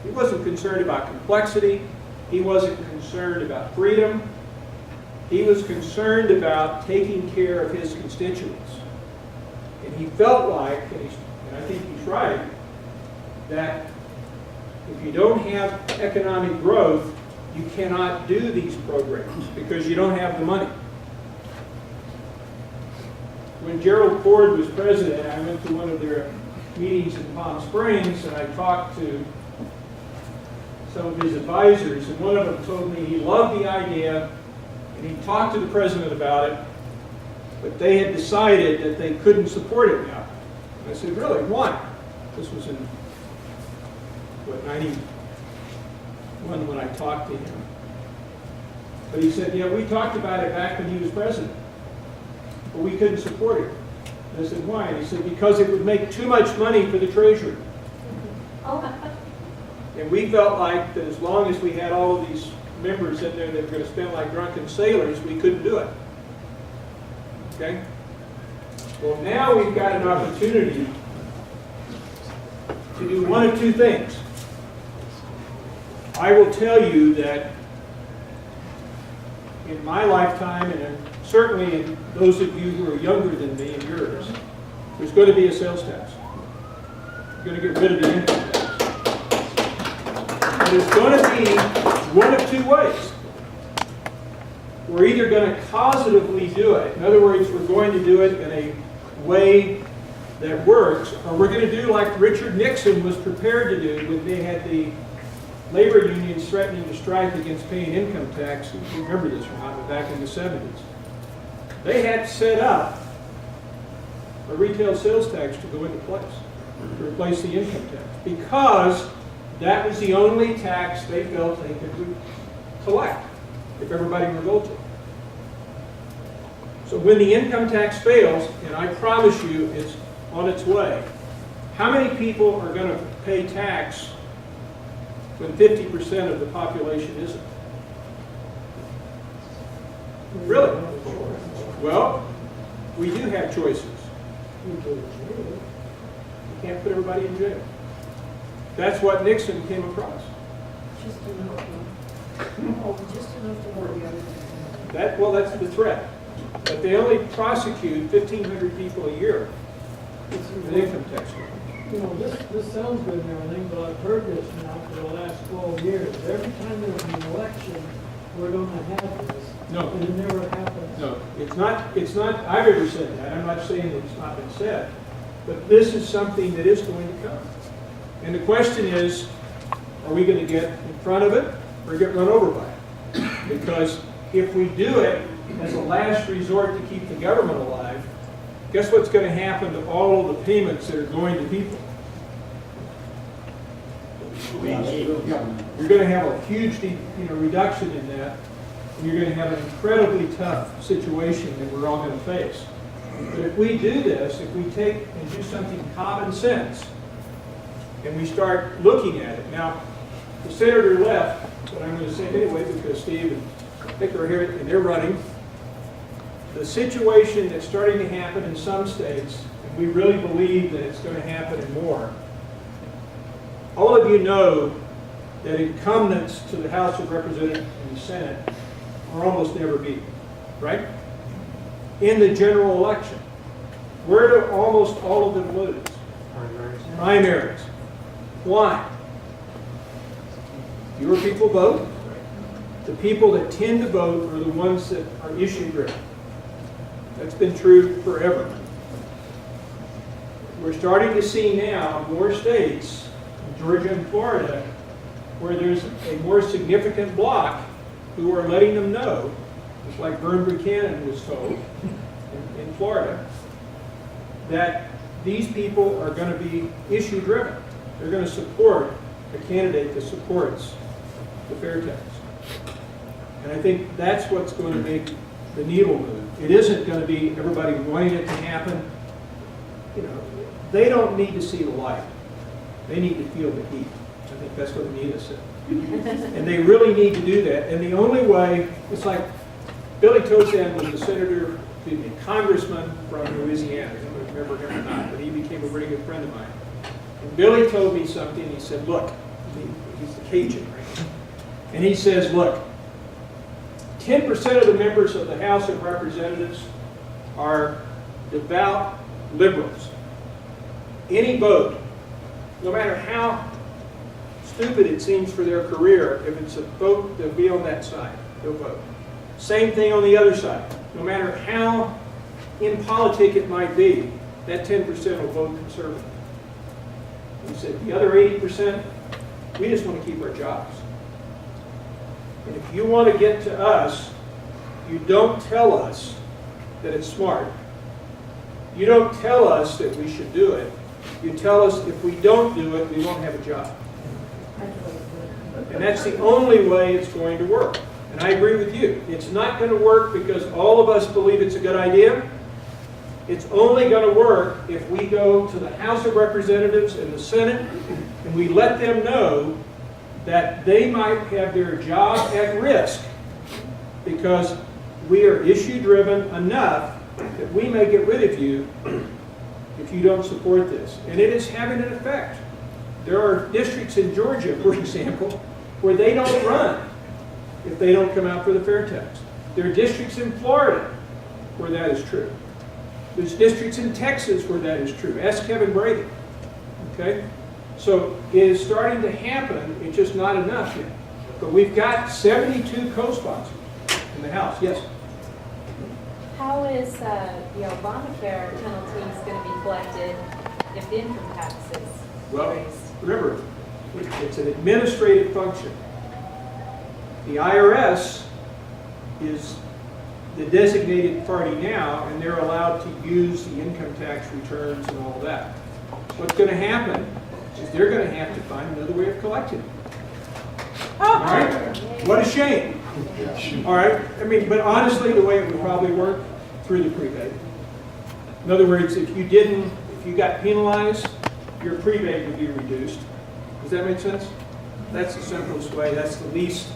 He wasn't concerned about complexity. He wasn't concerned about freedom. He was concerned about taking care of his constituents. And he felt like, and I think he's right, that if you don't have economic growth, you cannot do these programs because you don't have the money. When Gerald Ford was president, I went to one of their meetings in Palm Springs, and I talked to some of his advisors, and one of them told me he loved the idea, and he talked to the president about it, but they had decided that they couldn't support it now. And I said, really, why? This was in, 91 when I talked to him. But he said, yeah, we talked about it back when he was president, but we couldn't support it. And I said, why? And he said, because it would make too much money for the Treasury. And we felt like that as long as we had all of these members in there that were going to spend like drunken sailors, we couldn't do it. Okay? Well, now we've got an opportunity to do one of two things. I will tell you that in my lifetime, and certainly in those of you who are younger than me and yours, there's going to be a sales tax. You're going to get rid of the income tax. And it's going to be one of two ways. We're either going to causatively do it. In other words, we're going to do it in a way that works, or we're going to do like Richard Nixon was prepared to do when they had the labor unions threatening to strike against paying income tax. You remember this from back in the 70s. They had to set up a retail sales tax to go into place, to replace the income tax, because that was the only tax they felt they could collect if everybody revolted. So when the income tax fails, and I promise you it's on its way, how many people are going to pay tax when 50% of the population isn't? Really? Well, we do have choices. You can't put everybody in jail. That's what Nixon came across. Just enough. Oh, just enough to worry about it. Well, that's the threat. But they only prosecute 1,500 people a year with income tax. You know, this sounds good and everything, but I've heard this now for the last 12 years. Every time there's an election, we're gonna have this. No. And it never happens. No, it's not, I've ever said that, I'm not saying that it's not been said, but this is something that is going to come. And the question is, are we going to get in front of it or get run over by it? Because if we do it as a last resort to keep the government alive, guess what's going to happen to all of the payments that are going to people? You're going to have a huge reduction in that. And you're going to have an incredibly tough situation that we're all going to face. But if we do this, if we take and do something common sense, and we start looking at it. Now, the senator left, but I'm going to say it anyway because Steve and Vic are here and they're running. The situation that's starting to happen in some states, and we really believe that it's going to happen in more. All of you know that incumbents to the House of Representatives and the Senate are almost never beaten, right? In the general election, where do almost all of them lose? Primaries. Why? Fewer people vote. The people that tend to vote are the ones that are issue driven. That's been true forever. We're starting to see now more states, Georgia and Florida, where there's a more significant bloc who are letting them know, just like Vern Buchanan was told in Florida, that these people are going to be issue driven. They're going to support a candidate that supports the FairTax. And I think that's what's going to make the needle move. It isn't going to be everybody wanting it to happen. You know, they don't need to see the light. They need to feel the heat. I think that's what Anita said. And they really need to do that. And the only way, it's like Billy Tozan was a senator, excuse me, congressman from Louisiana. I don't remember him or not, but he became a very good friend of mine. And Billy told me something. He said, look, he's the Cajun, right? And he says, look, 10% of the members of the House of Representatives are devout liberals. Any vote, no matter how stupid it seems for their career, if it's a vote, they'll be on that side. They'll vote. Same thing on the other side. No matter how impolitic it might be, that 10% will vote conservative. He said, the other 80%, we just want to keep our jobs. And if you want to get to us, you don't tell us that it's smart. You don't tell us that we should do it. You tell us if we don't do it, we won't have a job. And that's the only way it's going to work. And I agree with you. It's not going to work because all of us believe it's a good idea. It's only going to work if we go to the House of Representatives and the Senate and we let them know that they might have their job at risk because we are issue-driven enough that we may get rid of you if you don't support this. And it is having an effect. There are districts in Georgia, for example, where they don't run if they don't come out for the FairTax. There are districts in Florida where that is true. There's districts in Texas where that is true. Ask Kevin Brady. Okay? So it is starting to happen. It's just not enough yet. But we've got 72 co-sponsors in the House. Yes? How is the Obamacare penalties going to be collected if the income tax is raised? Remember, it's an administrative function. The IRS is the designated party now, and they're allowed to use the income tax returns and all that. What's going to happen is they're going to have to find another way of collecting it. All right? What a shame. All right? I mean, but honestly, the way it would probably work, through the prebate. In other words, if you got penalized, your prebate would be reduced. Does that make sense? That's the simplest way. That's the least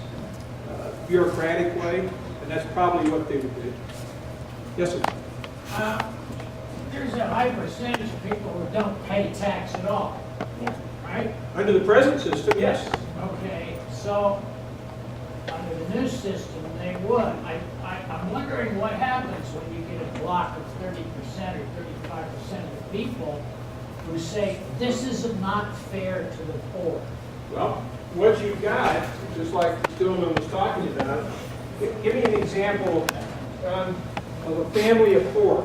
bureaucratic way, and that's probably what they would do. Yes, sir? There's a high percentage of people who don't pay tax at all, right? Under the present system, yes. Okay, so under the new system, they would. I'm wondering what happens when you get a block of 30% or 35% of the people who say, this is not fair to the poor. Well, what you've got, just like Stillman was talking about, give me an example of a family of 4.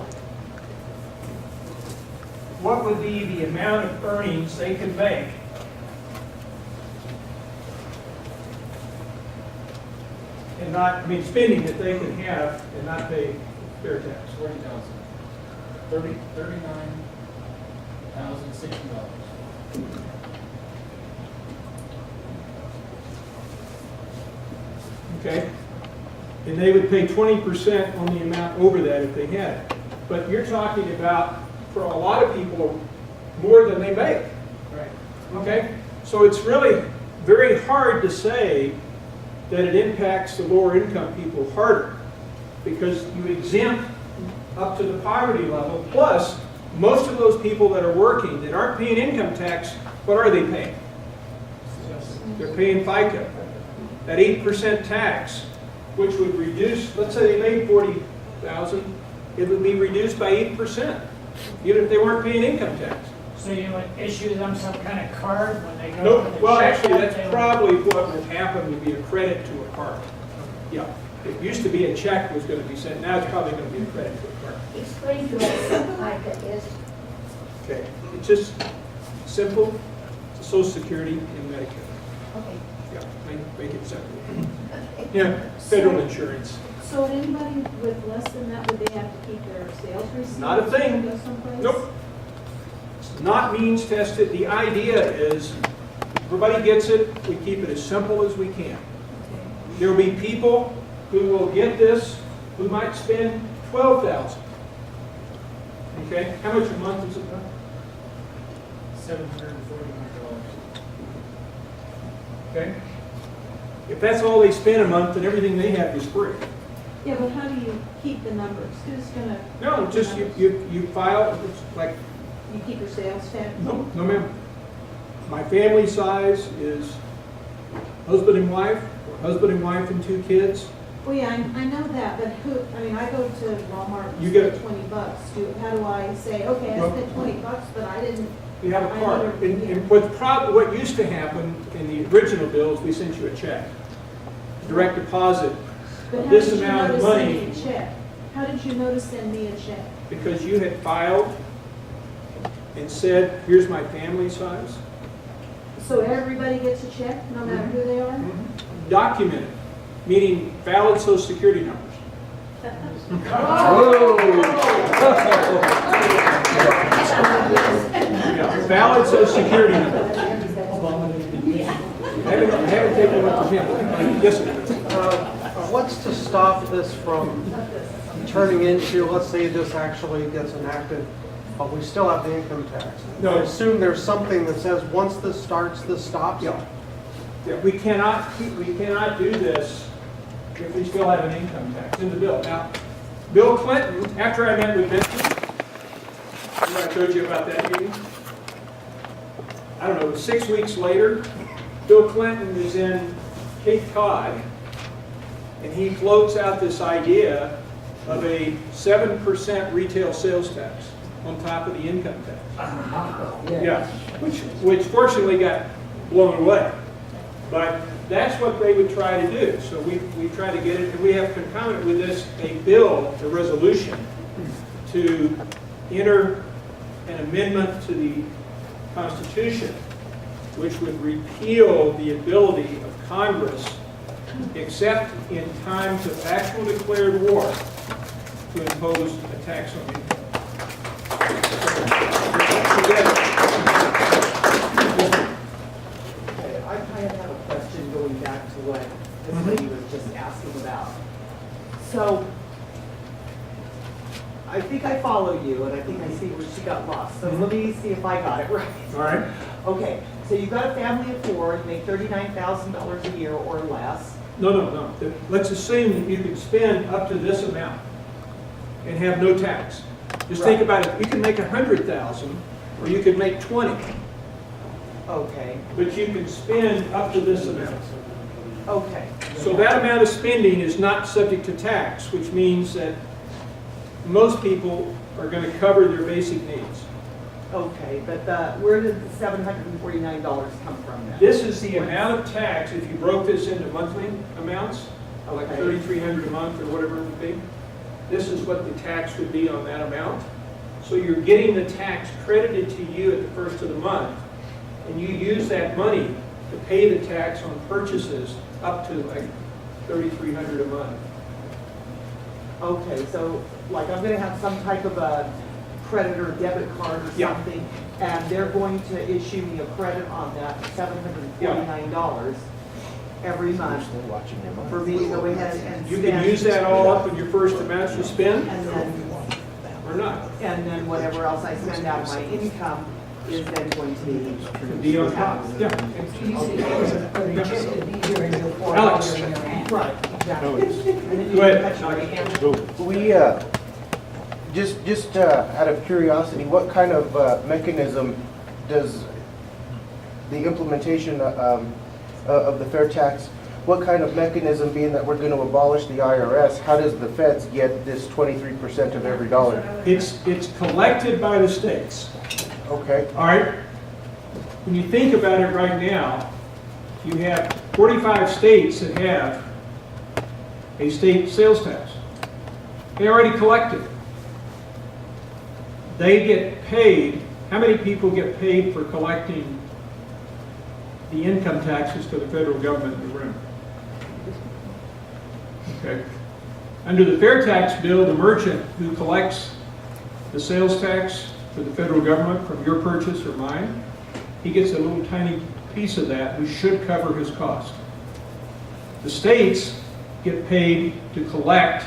What would be the amount of earnings they could make and not, I mean, spending that they could have and not pay fair tax? 40,000. $39,060. Okay? And they would pay 20% on the amount over that if they had it. But you're talking about, for a lot of people, more than they make. Right. Okay? So it's really very hard to say that it impacts the lower income people harder, because you exempt up to the poverty level, plus most of those people that are working that aren't paying income tax, what are they paying? They're paying FICA at 8% tax, which would reduce, let's say they made 40,000, it would be reduced by 8%, even if they weren't paying income tax. So you would issue them some kind of card when they go Nope. for the Well, check? actually, They that's would- probably what would happen, would be a credit to a card. Yeah. It used to be a check was going to be sent. Now it's probably going to be a credit to a card. Explain to us what FICA is. Okay. It's just simple. It's Social Security and Medicare. Okay. Yeah. Make it simple. Yeah. Federal insurance. So anybody with less than that, would they have to keep their sales receipts? Not a thing. Go someplace? Nope. It's not means tested. The idea is everybody gets it. We keep it as simple as we can. There will be people who will get this who might spend $12,000. Okay, how much a month is it? $749. Okay, if that's all they spend a month, then everything they have is free. Yeah, but how do you keep the numbers? Who's gonna? No, just you file. It's like You keep your sales tax? no, ma'am. My family size is husband and wife, or husband and wife and 2 kids. Well, yeah, I know that, but who, I mean, I go to Walmart You and get spend $20. How do I say, okay, I Well- spent $20, but I didn't? You have a I card. never- And what used to happen in the original bills, we sent you a check, direct deposit. But how This did you amount of notice money, sending a check? How did you notice send me a check? because you had filed and said, here's my family size, So everybody gets a check, no matter who they are? documented, meaning valid social security numbers. Yeah, valid social security numbers. I haven't taken one from him. Yes, sir. What's to stop this from turning into, let's say this actually gets enacted, but we still have the income tax? No. I assume there's something that says, once this starts, this stops? Yeah. Yeah, we cannot do this if we still have an income tax in the bill. Now, Bill Clinton, after I met with Benson, remember I told you about that meeting? I don't know, 6 weeks later, Bill Clinton is in Cape Cod, and he floats out this idea of a 7% retail sales tax on top of the income tax. Yeah, which fortunately got blown away. But that's what they would try to do. So we try to get it, and we have concomitant with this a bill, a resolution, to enter an amendment to the Constitution, which would repeal the ability of Congress, except in times of actual declared war, to impose a tax on income. I kind of have a question going back to what this lady was just asking about. So, I think I follow you, and I think I see where she got lost. So let me see if I got it right. All right. Okay, so you've got a family of 4, you make $39,000 a year or less. No. Let's assume that you can spend up to this amount and have no tax. Just think about it. You can make 100,000, or you could make 20. Okay. But you can spend up to this amount. Okay. So that amount of spending is not subject to tax, which means that most people are going to cover their basic needs. Okay, but where did the $749 come from then? This is the amount of tax, if you broke this into monthly amounts, like Okay. $3,300 a month or whatever it would be. This is what the tax would be on that amount. So you're getting the tax credited to you at the first of the month, and you use that money to pay the tax on purchases up to like $3,300 a month. Okay, so like I'm gonna have some type of a credit or debit card or Yeah. something, and they're going to issue me a credit on that $749 every month for me to go ahead and You spend. can use that all up in your first amount you spend, And then, or not. and then whatever else I spend out of my income is then going to Be on top, yeah. Alex. Alex. Right, exactly. And then you Go ahead. can touch your hand. We, just out of curiosity, what kind of mechanism does the implementation of the FairTax, what kind of mechanism, being that we're going to abolish the IRS, how does the feds get this 23% of every dollar? It's collected by the states. Okay. All right? When you think about it right now, you have 45 states that have a state sales tax. They already collected. They get paid. How many people get paid for collecting the income taxes to the federal government in the room? Okay. Under the FairTax bill, the merchant who collects the sales tax for the federal government from your purchase or mine, he gets a little tiny piece of that, which should cover his cost. The states get paid to collect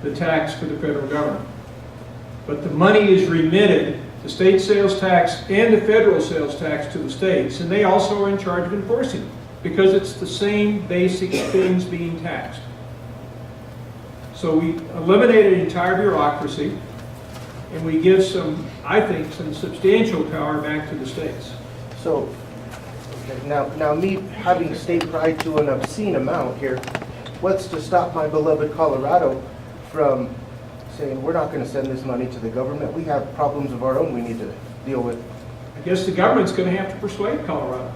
the tax for the federal government. But the money is remitted, the state sales tax and the federal sales tax, to the states, and they also are in charge of enforcing it, because it's the same basic things being taxed. So we eliminated entire bureaucracy, and we give some, I think, some substantial power back to the states. So, okay, now me having state pride to an obscene amount here, what's to stop my beloved Colorado from saying, we're not going to send this money to the government, we have problems of our own we need to deal with? I guess the government's going to have to persuade Colorado.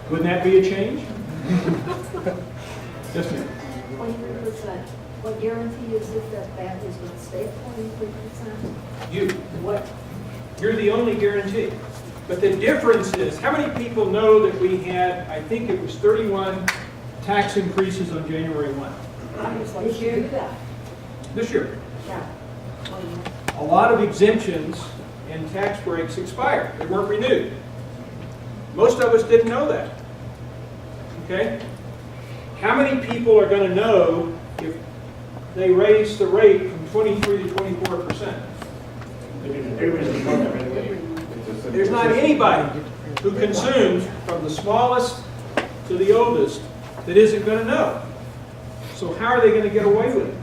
Wouldn't that be a change? Yes, ma'am. 23%. What guarantee is it that that is going to stay 23%? You. What? You're the only guarantee. But the difference is, how many people know that we had, I think it was 31 tax increases on January 1? This year? This year. Yeah. A lot of exemptions and tax breaks expired. They weren't renewed. Most of us didn't know that. Okay? How many people are going to know if they raise the rate from 23 to 24%? There's not anybody who consumes from the smallest to the oldest that isn't going to know. So how are they going to get away with it?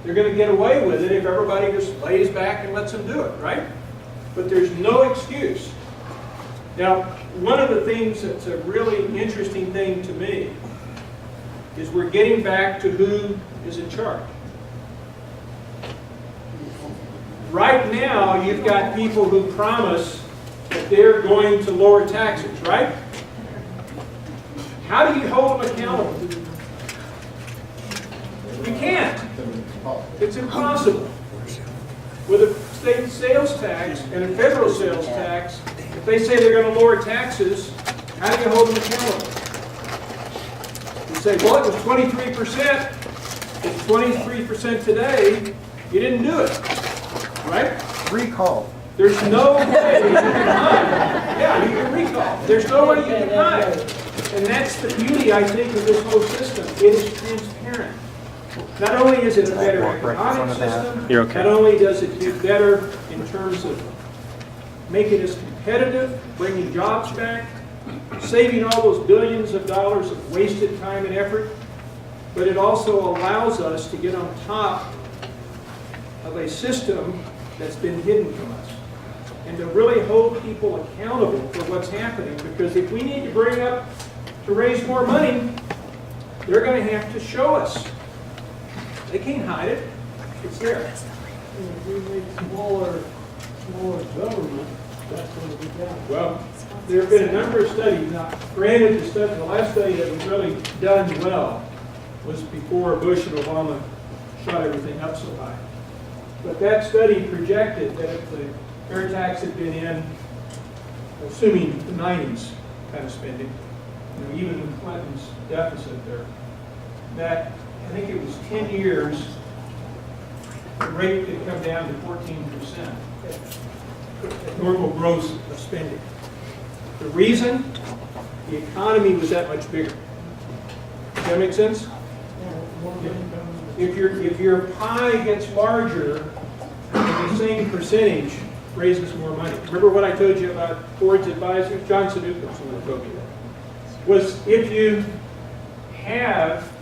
They're going to get away with it if everybody just lays back and lets them do it, right? But there's no excuse. Now, one of the things that's a really interesting thing to me is we're getting back to who is in charge. Right now, you've got people who promise that they're going to lower taxes, right? How do you hold them accountable? You can't. It's impossible. With a state sales tax and a federal sales tax, if they say they're going to lower taxes, how do you hold them accountable? You say, well, it was 23%. It's 23% today. You didn't do it. Right? Recall. There's no way you can hide. Yeah, you can recall. There's no way you can hide. And that's the beauty, I think, of this whole system. It is transparent. Not only is it a better economic system, not only does it do better in terms of making us competitive, bringing jobs back, saving all those billions of dollars of wasted time and effort, but it also allows us to get on top of a system that's been hidden from us, and to really hold people accountable for what's happening. Because if we need to bring up to raise more money, they're going to have to show us. They can't hide it. It's there. If we make smaller government, that's gonna be down. Well, there have been a number of studies. Now, granted, the last study that was really done well was before Bush and Obama shot everything up so high. But that study projected that if the FairTax had been in, assuming the 90s kind of spending, even with Clinton's deficit there, that I think it was 10 years, the rate could come down to 14% at normal growth of spending. The reason? The economy was that much bigger. Does that make sense? If your pie gets larger, the same percentage raises more money. Remember what I told you about Ford's advisors? John Sudoku someone told me that. Was if you have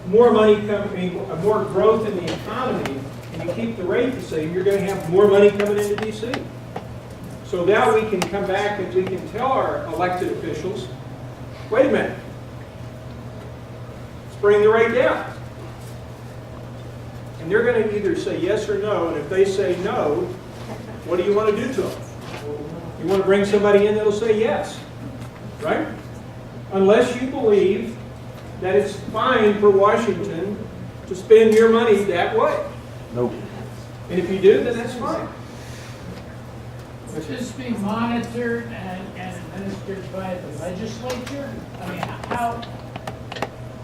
more money coming, more growth in the economy, and you keep the rate the same, you're going to have more money coming into D.C. So now we can come back and we can tell our elected officials, wait a minute, let's bring the rate down. And they're going to either say yes or no, and if they say no, what do you want to do to them? You want to bring somebody in that'll say yes, right? Unless you believe that it's fine for Washington to spend your money that way. Nope. And if you do, then that's fine. Would this be monitored and administered by the legislature? I mean,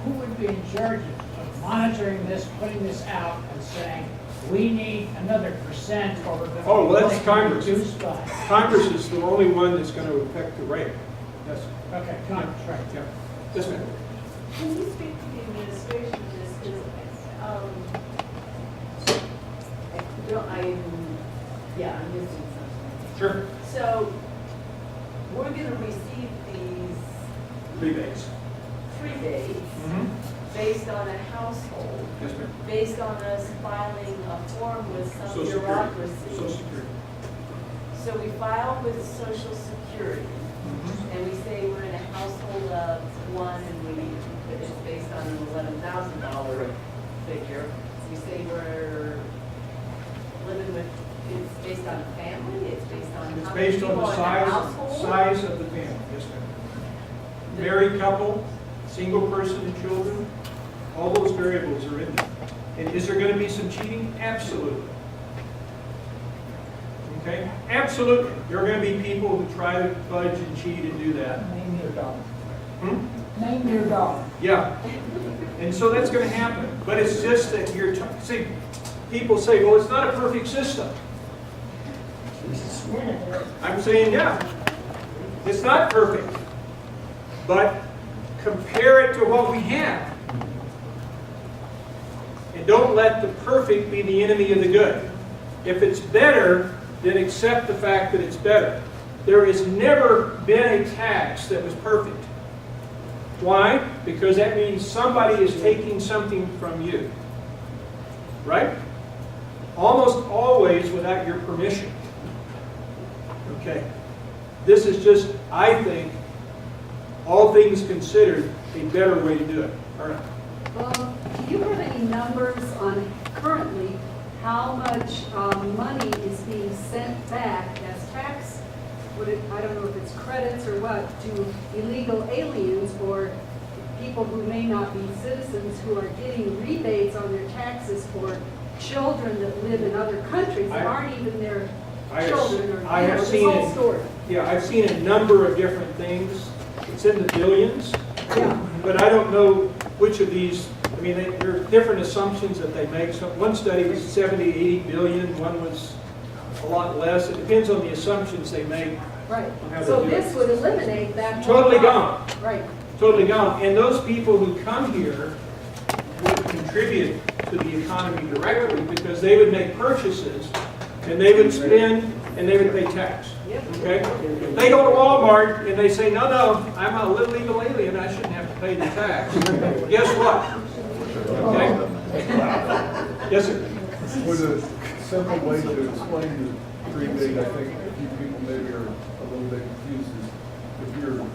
who would be in charge of monitoring this, putting this out and saying, we need another percent or we're going to Oh, well, that's Congress. reduce by? Congress is the only one that's going to affect the rate. Yes. Okay, Congress, right. Yeah. Yes, ma'am. Can you speak to the administration of this? I'm missing something. Sure. So, we're gonna receive these Rebates. rebates based on a household, Yes, ma'am. based on us filing a form with some Social Security. bureaucracy. Social Security. So we file with Social Security, and we say we're in a household of one, and it's based on an $11,000 figure. We say we're living with, it's based on family, it's based on It's how many based on people the in the household. size of the family. Yes, ma'am. Married couple, single person and children, all those variables are in there. And is there going to be some cheating? Absolutely. Okay? Absolutely. There are going to be people who try to fudge and cheat and do that. Name your dollar. Hmm? Name your dollar. Yeah. And so that's going to happen. But it's just that see, people say, well, it's not a perfect system. I'm saying, yeah, it's not perfect. But compare it to what we have. And don't let the perfect be the enemy of the good. If it's better, then accept the fact that it's better. There has never been a tax that was perfect. Why? Because that means somebody is taking something from you. Right? Almost always without your permission. Okay. This is just, I think, all things considered, a better way to do it. All right. Do you have any numbers on currently how much money is being sent back as tax? I don't know if it's credits or what, to illegal aliens or people who may not be citizens who are getting rebates on their taxes for children that live in other countries that aren't even their children. I have seen it. Yeah, I've seen a number of different things. It's in the billions. Yeah. But I don't know which of these. I mean, there are different assumptions that they make. So one study was 70, 80 billion. One was a lot less. It depends on the assumptions they make. Right. How So they do this it. would eliminate that. Totally whole gone. problem. Right. Totally gone. And those people who come here would contribute to the economy directly because they would make purchases and they would spend and they would pay tax. Okay? If they go to Walmart and they say, no, I'm a illegal alien, I shouldn't have to pay the tax. Guess what? Okay? Yes, sir. With a simple way to explain the rebate, I think a few people maybe are a little bit confused, is if you're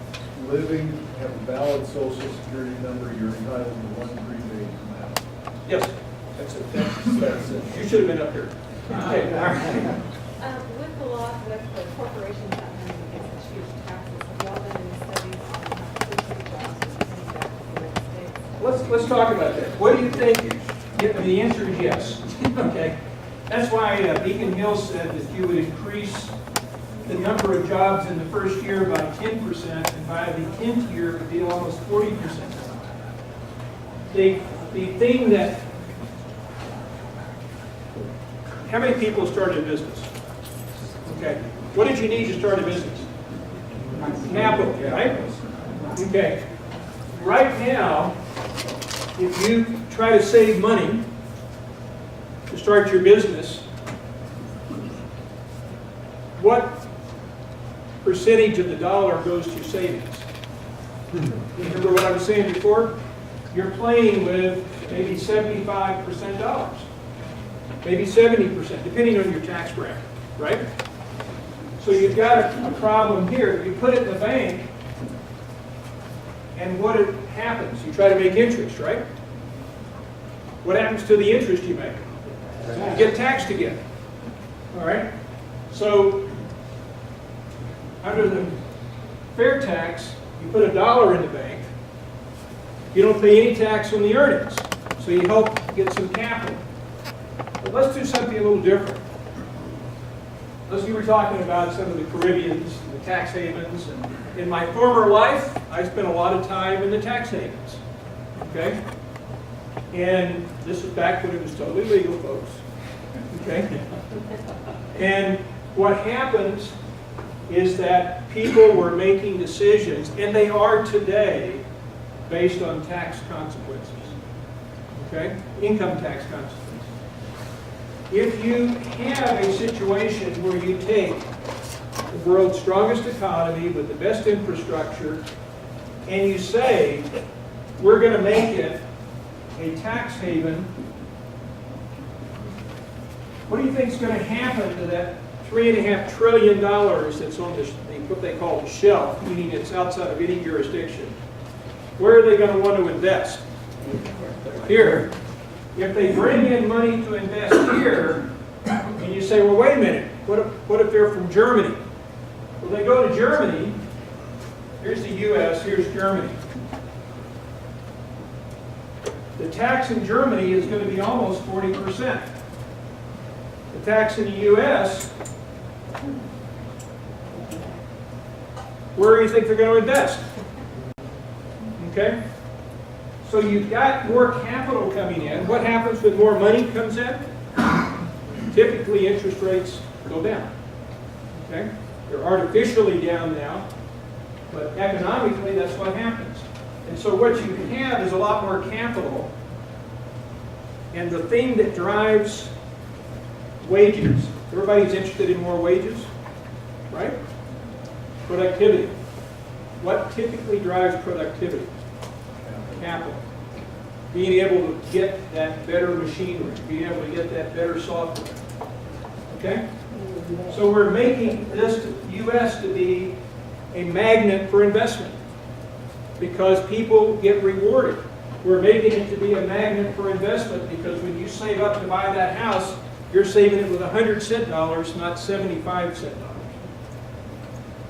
living, have a valid social security number, you're entitled to one rebate from that. Yes. That's it. That's it. should have been up here. Okay, all right. With the law that the corporations that money against the huge taxes, have y'all done any studies on how city jobs are coming back to the United States? Let's talk about that. What do you think? The answer is yes. Okay. That's why Beacon Hill said that you would increase the number of jobs in the first year by 10%, and by the 10th year it would be almost 40%. The thing that, how many people started a business? Okay. What did you need to start a business? Capital, right? Okay. Right now, if you try to save money to start your business, what percentage of the dollar goes to savings? Remember what I was saying before? You're playing with maybe 75% dollars, maybe 70%, depending on your tax bracket, right? So you've got a problem here. You put it in the bank, and what happens? You try to make interest, right? What happens to the interest you make? You get taxed again. All right? So, under the FairTax, you put $1 in the bank, you don't pay any tax on the earnings. So you help get some capital. But let's do something a little different. As you were talking about some of the Caribbeans, the tax havens, and in my former life, I spent a lot of time in the tax havens. Okay? And this was back when it was totally legal, folks. Okay? And what happens is that people were making decisions, and they are today, based on tax consequences. Okay? Income tax consequences. If you have a situation where you take the world's strongest economy with the best infrastructure, and you say, we're going to make it a tax haven, what do you think is going to happen to that $3.5 trillion that's on this, what they call the shelf, meaning it's outside of any jurisdiction? Where are they going to want to invest? Here. If they bring in money to invest here, and you say, well, wait a minute, what if they're from Germany? Well, they go to Germany, here's the US, here's Germany. The tax in Germany is going to be almost 40%. The tax in the US, where do you think they're going to invest? Okay? So you've got more capital coming in. What happens when more money comes in? Typically, interest rates go down. Okay? They're artificially down now, but economically, that's what happens. And so what you have is a lot more capital, and the thing that drives wages, everybody's interested in more wages, right? Productivity. What typically drives productivity? Capital. Being able to get that better machinery, being able to get that better software. Okay? So we're making this U.S. to be a magnet for investment because people get rewarded. We're making it to be a magnet for investment because when you save up to buy that house, you're saving it with 100 cent dollars, not 75 cent dollars.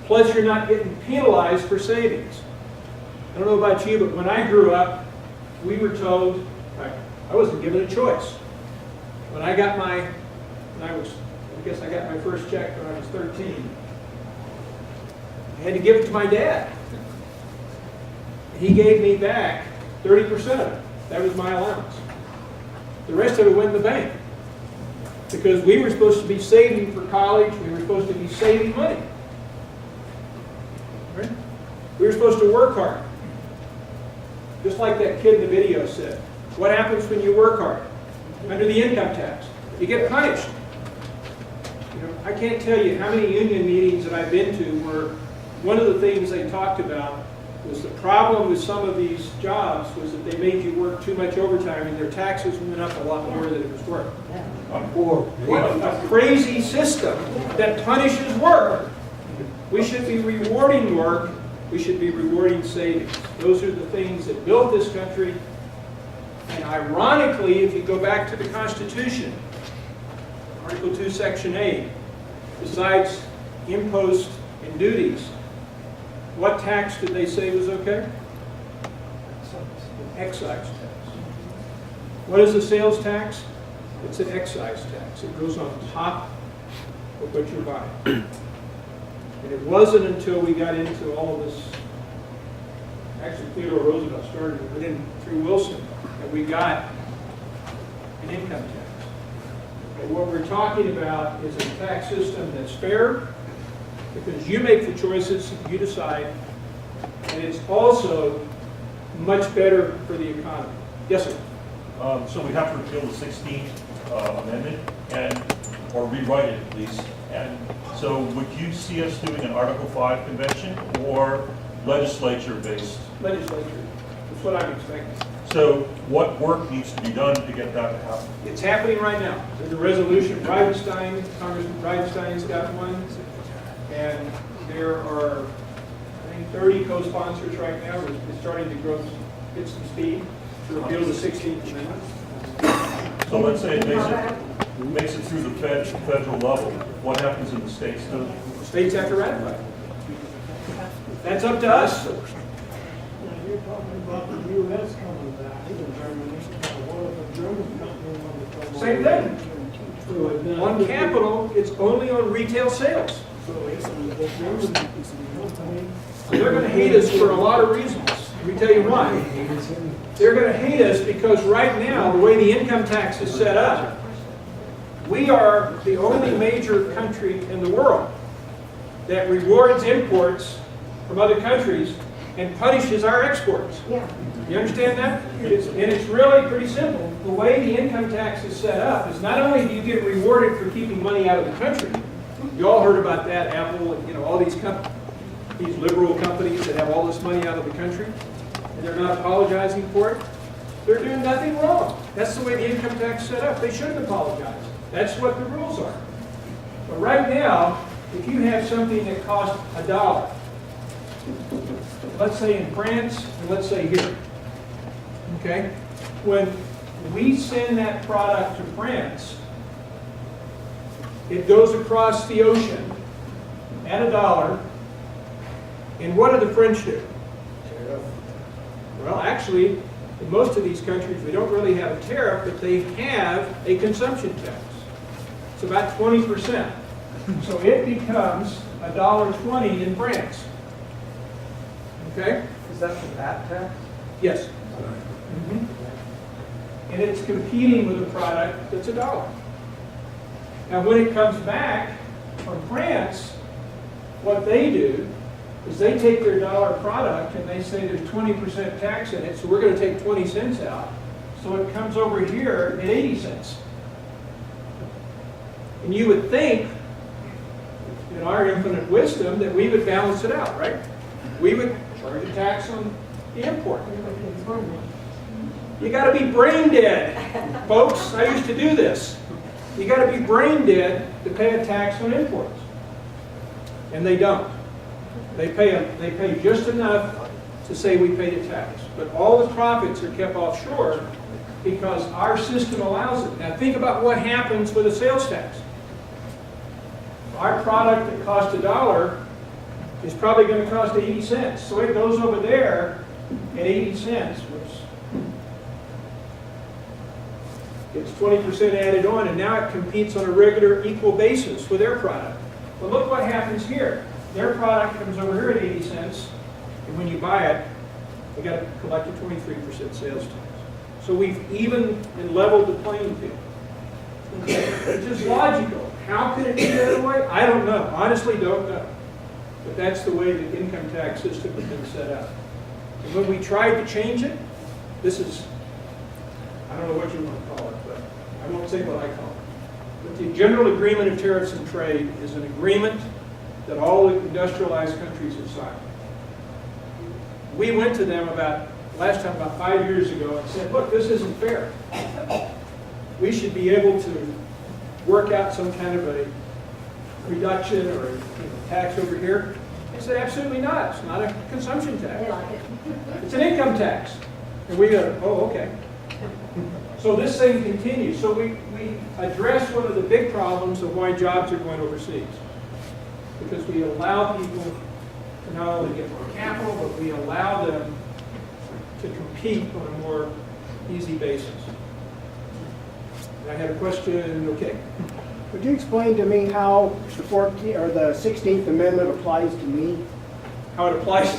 Plus, you're not getting penalized for savings. I don't know about you, but when I grew up, we were told, I wasn't given a choice. When I got I guess I got my first check when I was 13. I had to give it to my dad. He gave me back 30% of it. That was my allowance. The rest of it went in the bank. Because we were supposed to be saving for college, we were supposed to be saving money. Right? We were supposed to work hard. Just like that kid in the video said. What happens when you work hard? Under the income tax. You get punished. You know, I can't tell you how many union meetings that I've been to where one of the things they talked about was the problem with some of these jobs was that they made you work too much overtime and their taxes went up a lot more than it was worth. What a crazy system that punishes work. We should be rewarding work. We should be rewarding savings. Those are the things that built this country. And ironically, if you go back to the Constitution, Article 2, Section 8, besides imposts and duties, what tax did they say was okay? Excise tax. What is a sales tax? It's an excise tax. It goes on top of what you're buying. And it wasn't until we got into all of this, actually Theodore Roosevelt started it, but then through Wilson, that we got an income tax. And what we're talking about is a tax system that's fair, because you make the choices, you decide, and it's also much better for the economy. Yes, sir? So we have to repeal the 16th amendment or rewrite it at least. And so would you see us doing an Article 5 convention or legislature-based? Legislature. That's what I'm expecting. So what work needs to be done to get that to happen? It's happening right now. There's a resolution, Bridenstine, Congressman Bridenstine's got one, and there are, I think, 30 co-sponsors right now. We're starting to get some speed to repeal the 16th Amendment. So let's say it makes it through the federal level. What happens in the states? The states have to ratify. That's up to us. You're talking about the U.S. coming back to Germany. What if a German company wanted to come Same thing. On capital, it's only on retail sales. They're going to hate us for a lot of reasons. Let me tell you why. They're going to hate us because right now, the way the income tax is set up, we are the only major country in the world that rewards imports from other countries and punishes our exports. Yeah. You understand that? And it's really pretty simple. The way the income tax is set up is not only do you get rewarded for keeping money out of the country, you all heard about that, Apple, and all these liberal companies that have all this money out of the country, and they're not apologizing for it. They're doing nothing wrong. That's the way the income tax is set up. They shouldn't apologize. That's what the rules are. But right now, if you have something that costs $1, let's say in France, and let's say here, okay? When we send that product to France, it goes across the ocean at $1, and what do the French do? Well, actually, in most of these countries, we don't really have a tariff, but they have a consumption tax. It's about 20%. So it becomes $1.20 in France. Okay? Is that the VAT tax? Yes. And it's competing with a product that's $1. Now, when it comes back from France, what they do is they take their $1 product and they say there's 20% tax in it, so we're going to take 20 cents out. So it comes over here at 80 cents. And you would think, in our infinite wisdom, that we would balance it out, right? We would charge a tax on the import. You got to be brain dead, folks. I used to do this. You got to be brain dead to pay a tax on imports, and they don't. They pay just enough to say we paid a tax, but all the profits are kept offshore because our system allows it. Now think about what happens with a sales tax. Our product that costs $1 is probably going to cost 80 cents. So it goes over there at 80 cents, which gets 20% added on, and now it competes on a regular equal basis with their product. But look what happens here. Their product comes over here at 80 cents, and when you buy it, we got to collect a 23% sales tax. So we've evened and leveled the playing field. It's just logical. How could it be the other way? I don't know. Honestly, don't know. But that's the way the income tax system has been set up. And when we tried to change it, this is, I don't know what you want to call it, but I won't say what I call it. But the General Agreement of Tariffs and Trade is an agreement that all the industrialized countries have signed. We went to them about 5 years ago and said, look, this isn't fair. We should be able to work out some kind of a reduction or a tax over here. They said, absolutely not. It's not a consumption tax. It's an income tax. And we go, oh, okay. So this thing continues. So we address one of the big problems of why jobs are going overseas. Because we allow people to not only get more capital, but we allow them to compete on a more easy basis. I had a question, okay. Would you explain to me how the 14th or the 16th Amendment applies to me? How it applies?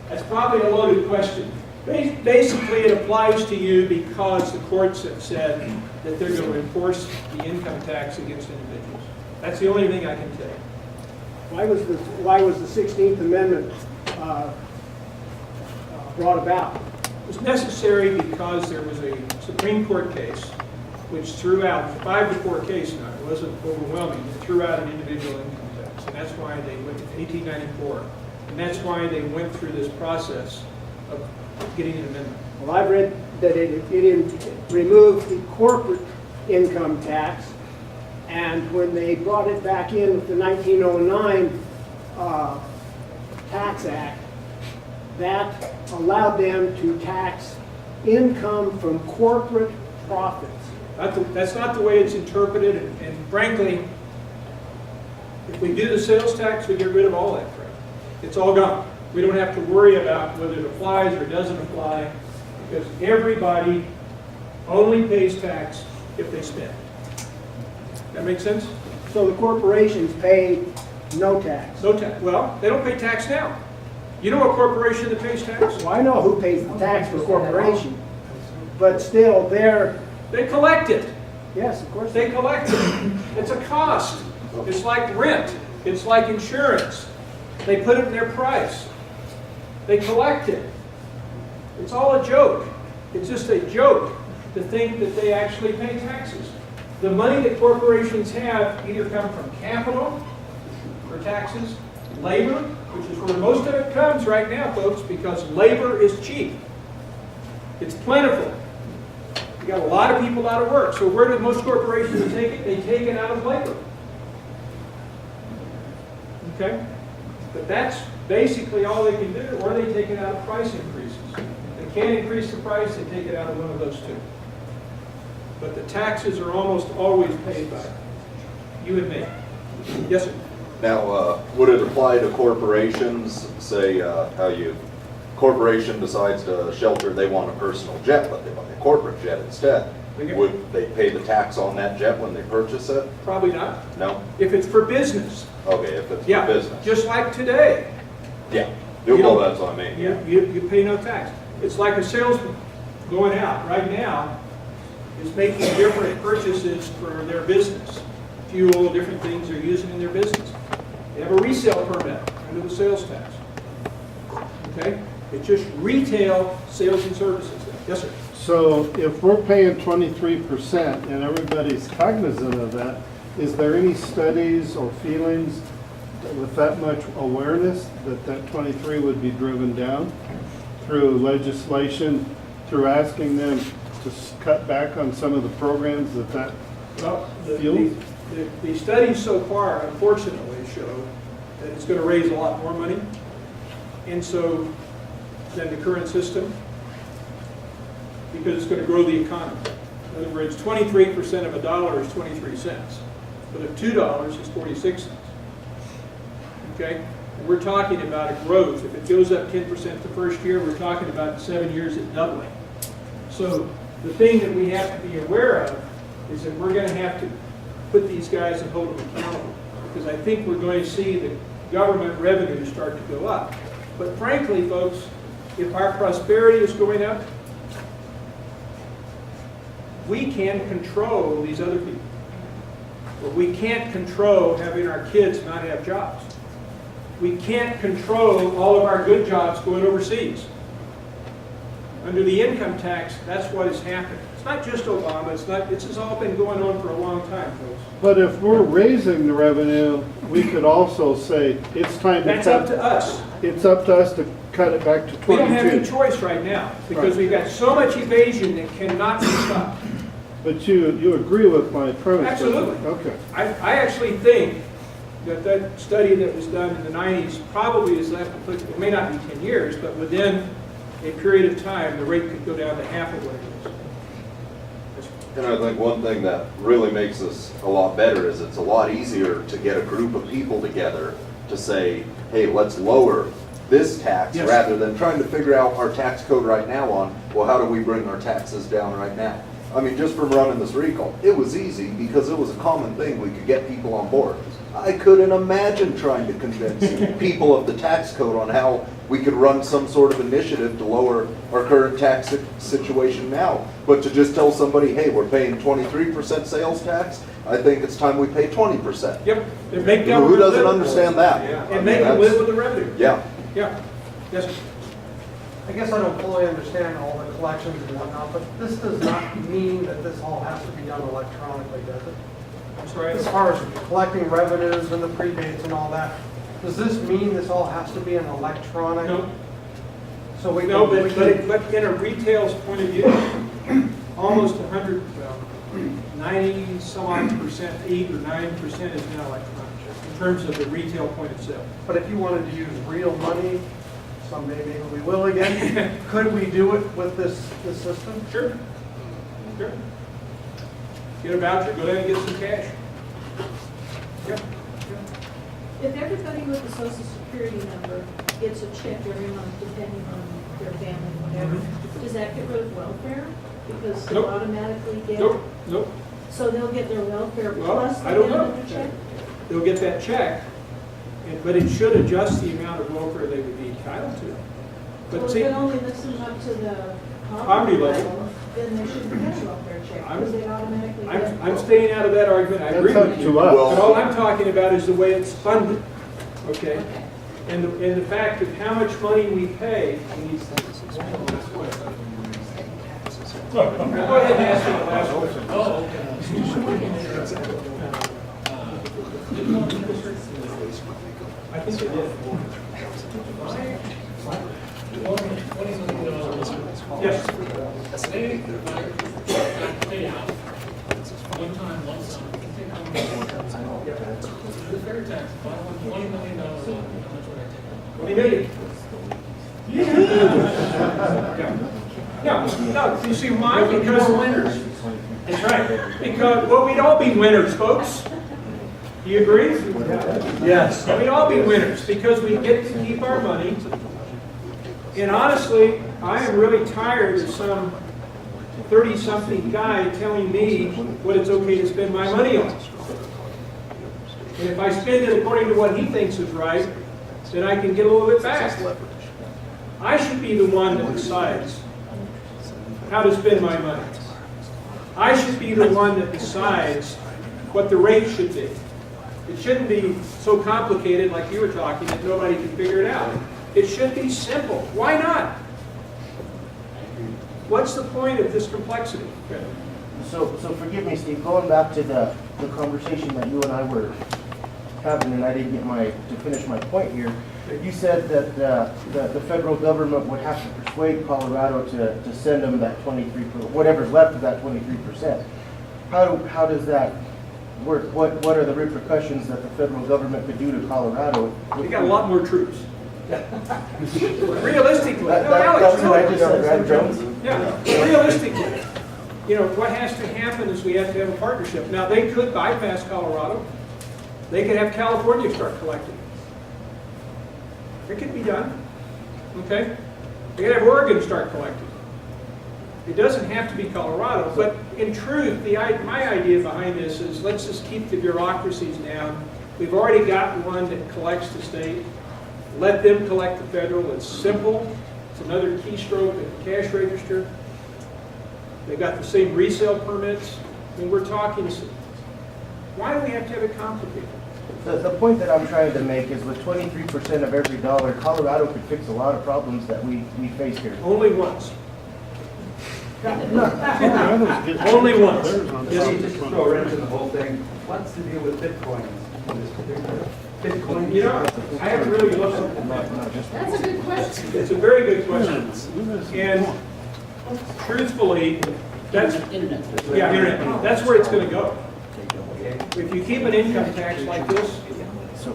That's probably a loaded question. Basically, it applies to you because the courts have said that they're going to enforce the income tax against individuals. That's the only thing I can tell you. Why was the 16th Amendment brought about? It was necessary because there was a Supreme Court case which threw out, a 5-4 case now, it wasn't overwhelming, it threw out an individual income tax. And that's why they went to 1894. And that's why they went through this process of getting an amendment. Well, I've read that it removed the corporate income tax, and when they brought it back in with the 1909 Tax Act, that allowed them to tax income from corporate profits. That's not the way it's interpreted, and frankly, if we do the sales tax, we get rid of all that crap. It's all gone. We don't have to worry about whether it applies or doesn't apply, because everybody only pays tax if they spend. That make sense? So the corporations pay no tax? No tax. Well, they don't pay tax now. You know a corporation that pays tax? Well, I know who pays the tax for corporation, but still, they collect it. Yes, of course. They collect it. It's a cost. It's like rent. It's like insurance. They put it in their price. They collect it. It's all a joke. It's just a joke to think that they actually pay taxes. The money that corporations have either come from capital for taxes, labor, which is where most of it comes right now, folks, because labor is cheap. It's plentiful. You got a lot of people out of work. So where do most corporations take it? They take it out of labor. Okay? But that's basically all they can do, or they take it out of price increases. If they can't increase the price, they take it out of one of those two. But the taxes are almost always paid by you and me. Yes, sir? Now, would it apply to corporations, say corporation decides to shelter, they want a personal jet, but they buy a corporate jet instead. Would they pay the tax on that jet when they purchase it? Probably not. No? If it's for business. Okay, if it's for business. Just like today. Yeah, well, that's what I mean. You pay no tax. It's like a salesman going out right now is making different purchases for their business. Fuel, different things they're using in their business. They have a resale permit under the sales tax. Okay? It's just retail sales and services. Yes, sir? So if we're paying 23% and everybody's cognizant of that, is there any studies or feelings with that much awareness that 23 would be driven down through legislation, through asking them to cut back on some of the programs that fuels? The studies so far, unfortunately, show that it's going to raise a lot more money, and so than the current system, because it's going to grow the economy. In other words, 23% of $1 is 23 cents, but of $2 is 46 cents. Okay? And we're talking about a growth. If it goes up 10% the first year, we're talking about 7 years it doubling. So the thing that we have to be aware of is that we're going to have to put these guys and hold them accountable, because I think we're going to see the government revenue start to go up. But frankly, folks, if our prosperity is going up, we can control these other people. But we can't control having our kids not have jobs. We can't control all of our good jobs going overseas. Under the income tax, that's what has happened. It's not just Obama. This has all been going on for a long time, folks. But if we're raising the revenue, we could also say it's time to That's up to us. It's up to us to cut it back to 22. We don't have any choice right now, because we've got so much evasion that cannot be stopped. But you agree with my premise? Absolutely. Okay. I actually think that study that was done in the 90s probably is left applicable. It may not be 10 years, but within a period of time, the rate could go down to half of what it is. And I think one thing that really makes this a lot better is it's a lot easier to get a group of people together to say, hey, let's lower this tax, Yes. rather than trying to figure out our tax code right now on, well, how do we bring our taxes down right now? I mean, just from running this recall, it was easy because it was a common thing. We could get people on board. I couldn't imagine trying to convince people of the tax code on how we could run some sort of initiative to lower our current tax situation now. But to just tell somebody, hey, we're paying 23% sales tax, I think it's time we pay 20%. Yep. And make Who government doesn't live. understand that? And make them live with the revenue. Yeah. Yeah. Yes. I guess I don't fully understand all the collections and whatnot, but this does not mean that this all has to be done electronically, does it? That's right. As far as collecting revenues and the predates and all that, does this mean this all has to be an electronic? No. So we No, can- we can- but in a retail's point of view, almost 100, well, 90 some odd percent, 8 or 9% is now electronic in terms of the retail point of sale. But if you wanted to use real money, someday maybe we will again, could we do it with this system? Sure. Sure. Get a voucher, go down and get some cash. Yep. If everybody with a social security number gets a check every month, depending on their family, whatever, does that get rid of welfare? Because they Nope. automatically get? Nope, nope. So they'll get their welfare Well, plus I they don't get know. another check? They'll get that check, but it should adjust the amount of welfare they would be entitled to. Well, But if see, it only lifts them up to the Poverty poverty level. level, then they shouldn't get a welfare check, because they automatically get. I'm staying out of that argument, I agree That's with up you. to us. But all I'm talking about is the way it's funded, okay? And the fact of how much money we pay. Go ahead and ask me the last question. Oh, I think it did. Yes. Say, pay out, one time, one sum, the FairTax, if I want $20 million, how much would I take? 20 million. No, you see why? Because we're winners. That's right. Because, well, we'd all be winners, folks. Do you agree? Yes. We'd all be winners because we get to keep our money. And honestly, I am really tired of some 30-something guy telling me what it's okay to spend my money on. And if I spend it according to what he thinks is right, then I can get a little bit back. I should be the one that decides how to spend my money. I should be the one that decides what the rate should be. It shouldn't be so complicated like you were talking that nobody can figure it out. It should be simple. Why not? What's the point of this complexity? So forgive me, Steve, going back to the conversation that you and I were having, and I didn't get to finish my point here. You said that the federal government would have to persuade Colorado to send them that 23%, whatever's left of that 23%. How does that work? What are the repercussions that the federal government could do to Colorado? We got a lot more troops. Realistically, That's what I just said, right, Jones? Yeah, realistically, what has to happen is we have to have a partnership. Now, they could bypass Colorado. They could have California start collecting. It could be done, okay? They could have Oregon start collecting. It doesn't have to be Colorado, but in truth, my idea behind this is let's just keep the bureaucracies down. We've already got one that collects the state. Let them collect the federal. It's simple. It's another keystroke at the cash register. They've got the same resale permits. I mean, we're talking, why do we have to have it complicated? The point that I'm trying to make is with 23% of every dollar, Colorado could fix a lot of problems that we face here. Only once. Only once. Yes, just to throw a wrench in the whole thing, what's the deal with Bitcoin in this particular? Bitcoin? I haven't really looked at that. That's a good question. It's a very good question. And truthfully, that's, internet. That's where it's going to go. If you keep an income tax like this,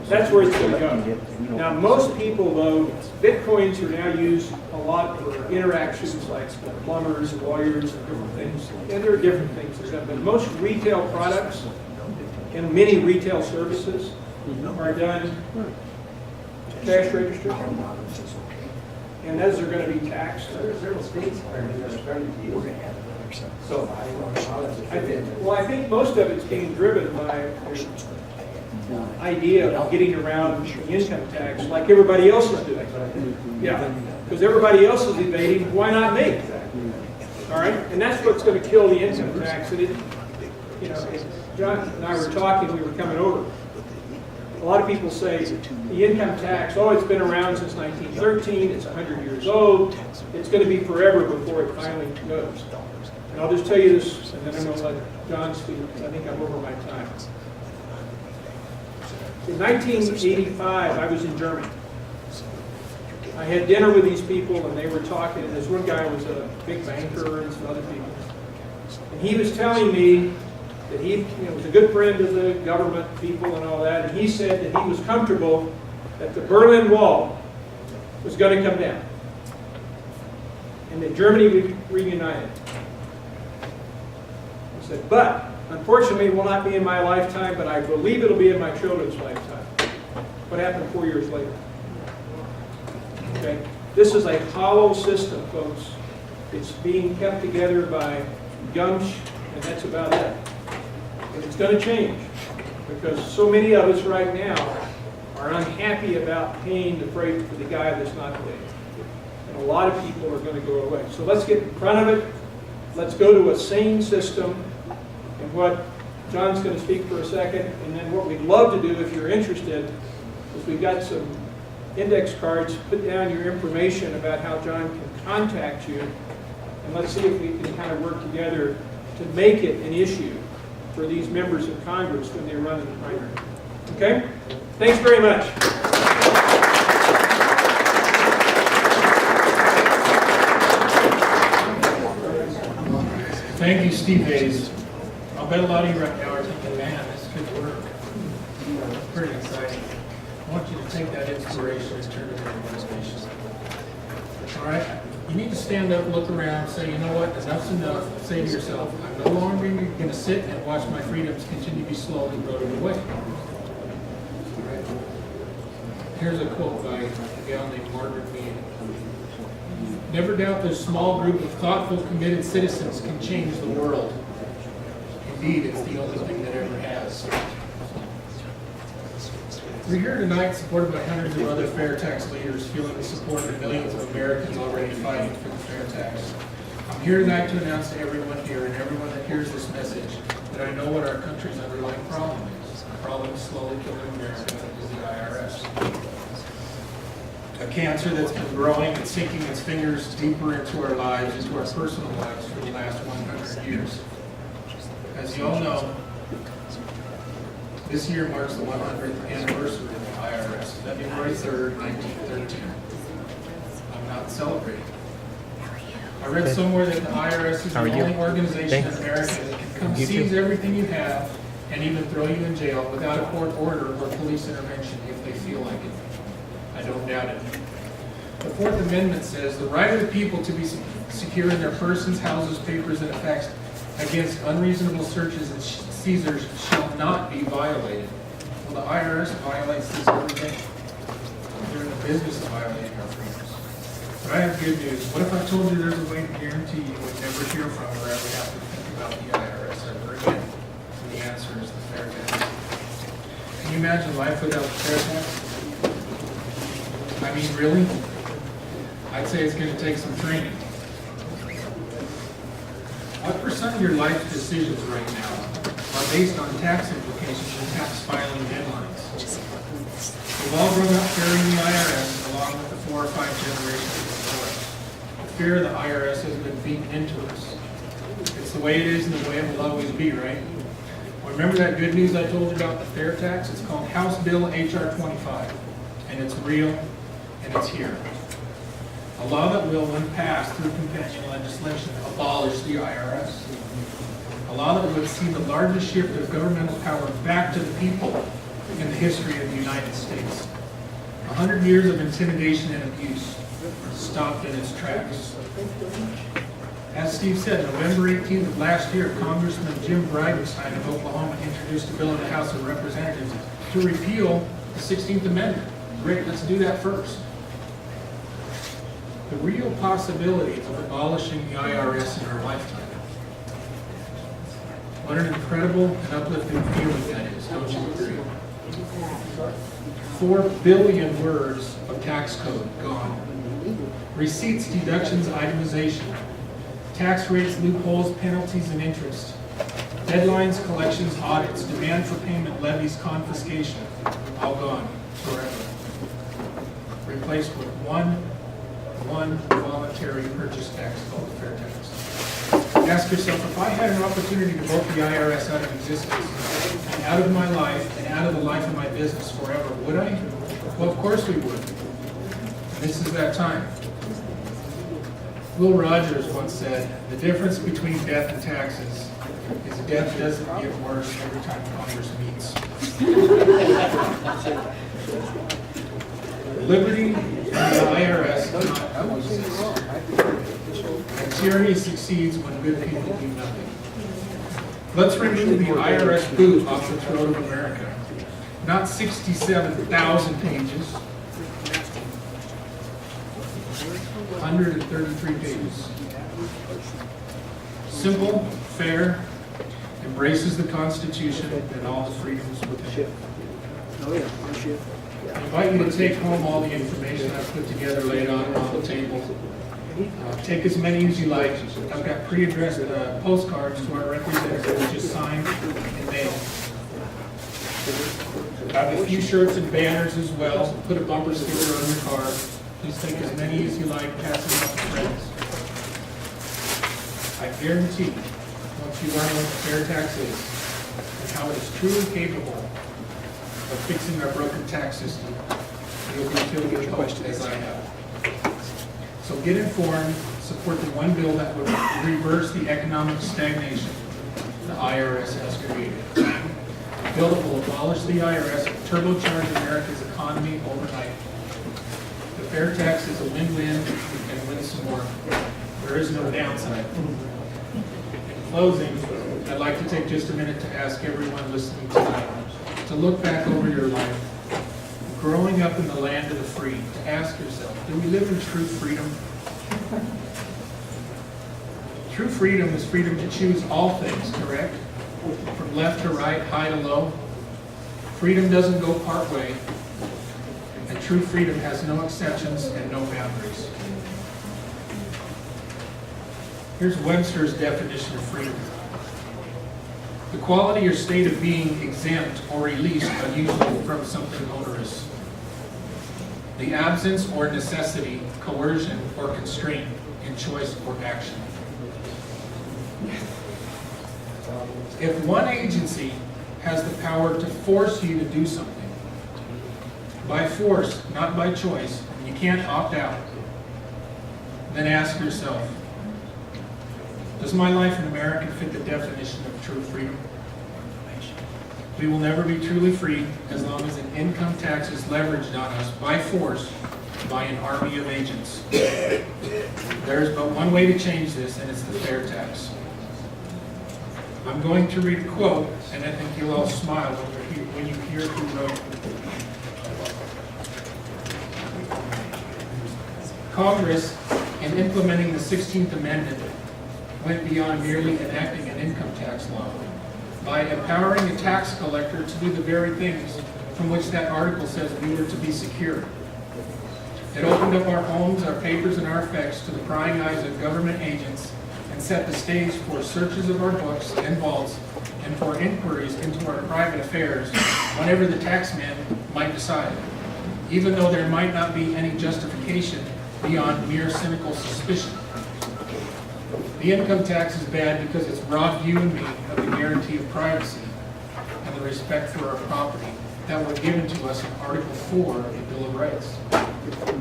That's where it's going to go. Now, most people, though, Bitcoins are now used a lot for interactions like plumbers, lawyers, and different things. And there are different things that are done, but most retail products and many retail services are done cash register. And those are going to be taxed. Several states are starting to use it. So I think most of it's being driven by the idea of getting around the income tax like everybody else is doing. Yeah, because everybody else is evading, why not me? All right, and that's what's going to kill the income tax. And John and I were talking, we were coming over. A lot of people say the income tax, oh, it's been around since 1913, it's 100 years old, it's going to be forever before it finally goes. And I'll just tell you this, and then I'm going to let John speak, because I think I'm over my time. In 1985, I was in Germany. I had dinner with these people, and they were talking, and this one guy was a big banker and some other people. And he was telling me that he was a good friend of the government people and all that, and he said that he was comfortable that the Berlin Wall was going to come down and that Germany would be reunited. He said, but unfortunately it will not be in my lifetime, but I believe it'll be in my children's lifetime. What happened 4 years later? Okay, this is a hollow system, folks. It's being kept together by gumsh, and that's about it. And it's going to change because so many of us right now are unhappy about paying the freight for the guy that's not paid. And a lot of people are going to go away. So let's get in front of it. Let's go to a sane system. And what John's going to speak for a second, and then what we'd love to do if you're interested is we've got some index cards. Put down your information about how John can contact you, and let's see if we can kind of work together to make it an issue for these members of Congress when they run in the primary. Okay? Thanks very much. Thank you, Steve Hayes. I'll bet a lot of you right now are thinking, man, this could work. Pretty exciting. I want you to take that inspiration and turn it into motivation. All right? You need to stand up, look around, say, you know what, enough's enough. Say to yourself, I'm no longer going to sit and watch my freedoms continue to be slowly eroded away. All right? Here's a quote by a gal named Margaret Mead. Never doubt this small group of thoughtful, committed citizens can change the world. Indeed, it's the only thing that ever has. We're here tonight supported by hundreds of other FairTax leaders feeling the support of millions of Americans already fighting for the FairTax. I'm here tonight to announce to everyone here and everyone that hears this message that I know what our country's underlying problem is. The problem slowly killing America is the IRS. A cancer that's been growing and sinking its fingers deeper into our lives, into our personal lives for the last 100 years. As you all know, this year marks the 100th anniversary of the IRS, February 3rd, 1913. I'm not celebrating. I read somewhere that the IRS is the only organization in America that can come seize everything you have and even throw you in jail without a court order or police intervention if they feel like it. I don't doubt it. The Fourth Amendment says the right of the people to be secure in their persons, houses, papers, and effects against unreasonable searches and seizures shall not be violated. Well, the IRS violates this every day. They're in the business of violating our freedoms. But I have good news. What if I told you there's a way to guarantee you would never hear from or ever have to think about the IRS ever again? And the answer is the FairTax. Can you imagine life without the FairTax? I mean, really? I'd say it's going to take some training. What percent of your life decisions right now are based on tax implications and tax filing deadlines? We've all grown up fearing the IRS along with the 4 or 5 generations before us. The fear of the IRS has been beaten into us. It's the way it is and the way it will always be, right? Remember that good news I told you about the FairTax? It's called House Bill H.R. 25, and it's real, and it's here. A law that will, when passed through companion legislation, abolish the IRS. A law that would see the largest shift of governmental power back to the people in the history of the United States. United States. 100 years of intimidation and abuse stopped in its tracks. As Steve said, November 18th of last year, Congressman Jim Bridenstine of Oklahoma introduced a bill in the House of Representatives to repeal the 16th Amendment. Great, let's do that first. The real possibility of abolishing the IRS in our lifetime. What an incredible and uplifting feeling that is, don't you agree? 4 billion words of tax code gone. Receipts, deductions, itemization. Tax rates, loopholes, penalties, and interest. Deadlines, collections, audits, demand for payment, levies, confiscation. All gone forever. Replaced with one voluntary purchase tax called the FairTax. Ask yourself, if I had an opportunity to vote the IRS out of existence, and out of my life, and out of the life of my business forever, would I? Well, of course we would. This is that time. Will Rogers once said, the difference between death and taxes is death doesn't get worse every time Congress meets. Liberty and the IRS cannot coexist. And tyranny succeeds when good people do nothing. Let's remove the IRS boot off the throat of America. Not 67,000 pages. 133 pages. Simple, fair, embraces the Constitution and all the freedoms within it. I invite you to take home all the information I've put together, laid on the table. Take as many as you like. I've got pre-addressed postcards to our representatives, which is signed and mailed. I have a few shirts and banners as well. Put a bumper sticker on your car. Please take as many as you like, pass them out to friends. I guarantee, once you learn what the FairTax is, and how it is truly capable of fixing our broken tax system, you'll be filled with hope as I have. So get informed, support the one bill that would reverse the economic stagnation the IRS has created. A bill that will abolish the IRS and turbocharge America's economy overnight. The FairTax is a win-win and win some more. There is no downside. In closing, I'd like to take just a minute to ask everyone listening tonight to look back over your life, growing up in the land of the free, to ask yourself, do we live in true freedom? True freedom is freedom to choose all things, correct? From left to right, high to low. Freedom doesn't go part way. And true freedom has no exceptions and no boundaries. Here's Webster's definition of freedom. The quality or state of being exempt or released unusually from something onerous. The absence or necessity, coercion, or constraint in choice or action. If one agency has the power to force you to do something, by force, not by choice, and you can't opt out, then ask yourself, does my life in America fit the definition of true freedom? We will never be truly free as long as an income tax is leveraged on us by force by an army of agents. There is but one way to change this, and it's the FairTax. I'm going to read a quote, and I think you'll all smile when you hear who wrote it. Congress, in implementing the 16th Amendment, went beyond merely enacting an income tax law by empowering a tax collector to do the very things from which that article says we were to be secure. It opened up our homes, our papers, and our effects to the prying eyes of government agents and set the stage for searches of our books and vaults and for inquiries into our private affairs whenever the taxman might decide, even though there might not be any justification beyond mere cynical suspicion. The income tax is bad because it's robbed you and me of the guarantee of privacy and the respect for our property that were given to us in Article 4 of the Bill of Rights.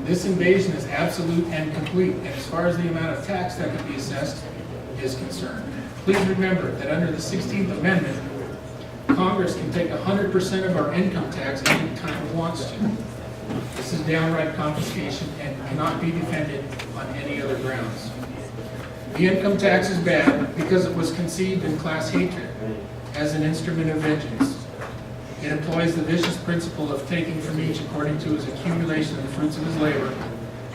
This invasion is absolute and complete, and as far as the amount of tax that could be assessed is concerned. Please remember that under the 16th Amendment, Congress can take 100% of our income tax anytime it wants to. This is downright confiscation and cannot be defended on any other grounds. The income tax is bad because it was conceived in class hatred as an instrument of vengeance. It employs the vicious principle of taking from each according to his accumulation of the fruits of his labor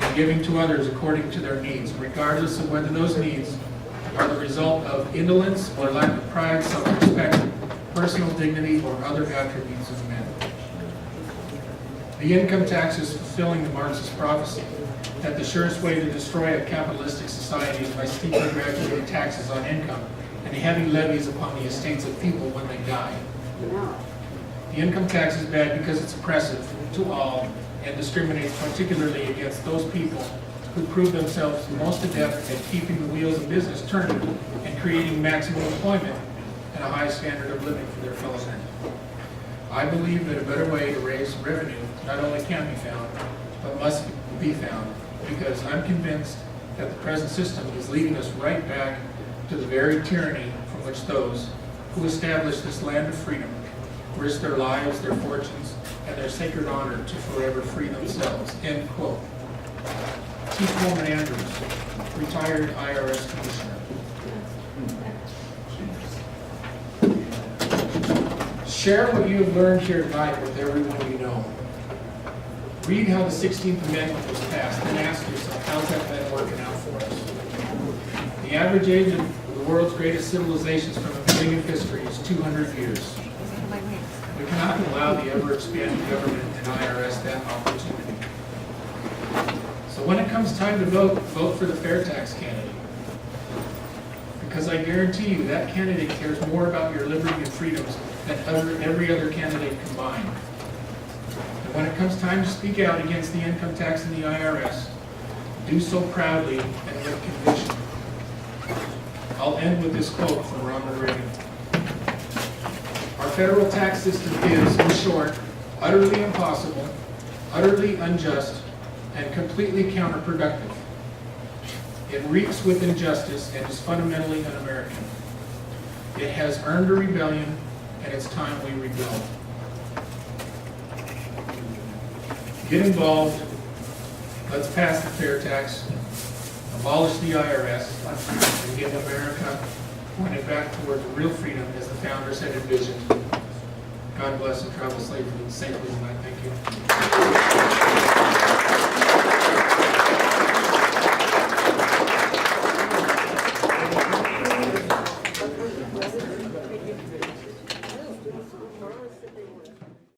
and giving to others according to their needs, regardless of whether those needs are the result of indolence or lack of pride, self-respect, personal dignity, or other attributes of men. The income tax is fulfilling the Marxist prophecy that the surest way to destroy a capitalistic society is by steeply graduated taxes on income and heavy levies upon the estates of people when they die. The income tax is bad because it's oppressive to all and discriminates particularly against those people who prove themselves most adept at keeping the wheels of business turning and creating maximum employment and a high standard of living for their fellow men. I believe that a better way to raise revenue not only can be found, but must be found, because I'm convinced that the present system is leading us right back to the very tyranny from which those who established this land of freedom risk their lives, their fortunes, and their sacred honor to forever free themselves. End quote. T. Coleman Andrews, retired IRS commissioner. Share what you have learned here tonight with everyone you know. Read how the 16th Amendment was passed, and ask yourself, how's that been working out for us? The average age of the world's greatest civilizations from the beginning of history is 200 years. We cannot allow the ever-expanding government and IRS that opportunity. So when it comes time to vote, vote for the FairTax candidate. Because I guarantee you that candidate cares more about your liberty and freedoms than every other candidate combined. And when it comes time to speak out against the income tax and the IRS, do so proudly and with conviction. I'll end with this quote from Ronald Reagan. Our federal tax system is, in short, utterly impossible, utterly unjust, and completely counterproductive. It reeks with injustice and is fundamentally un-American. It has earned a rebellion, and it's time we rebel. Get involved. Let's pass the fair tax, abolish the IRS, and give America pointed back towards real freedom as the founders had envisioned. God bless and travel safely tonight. Thank you.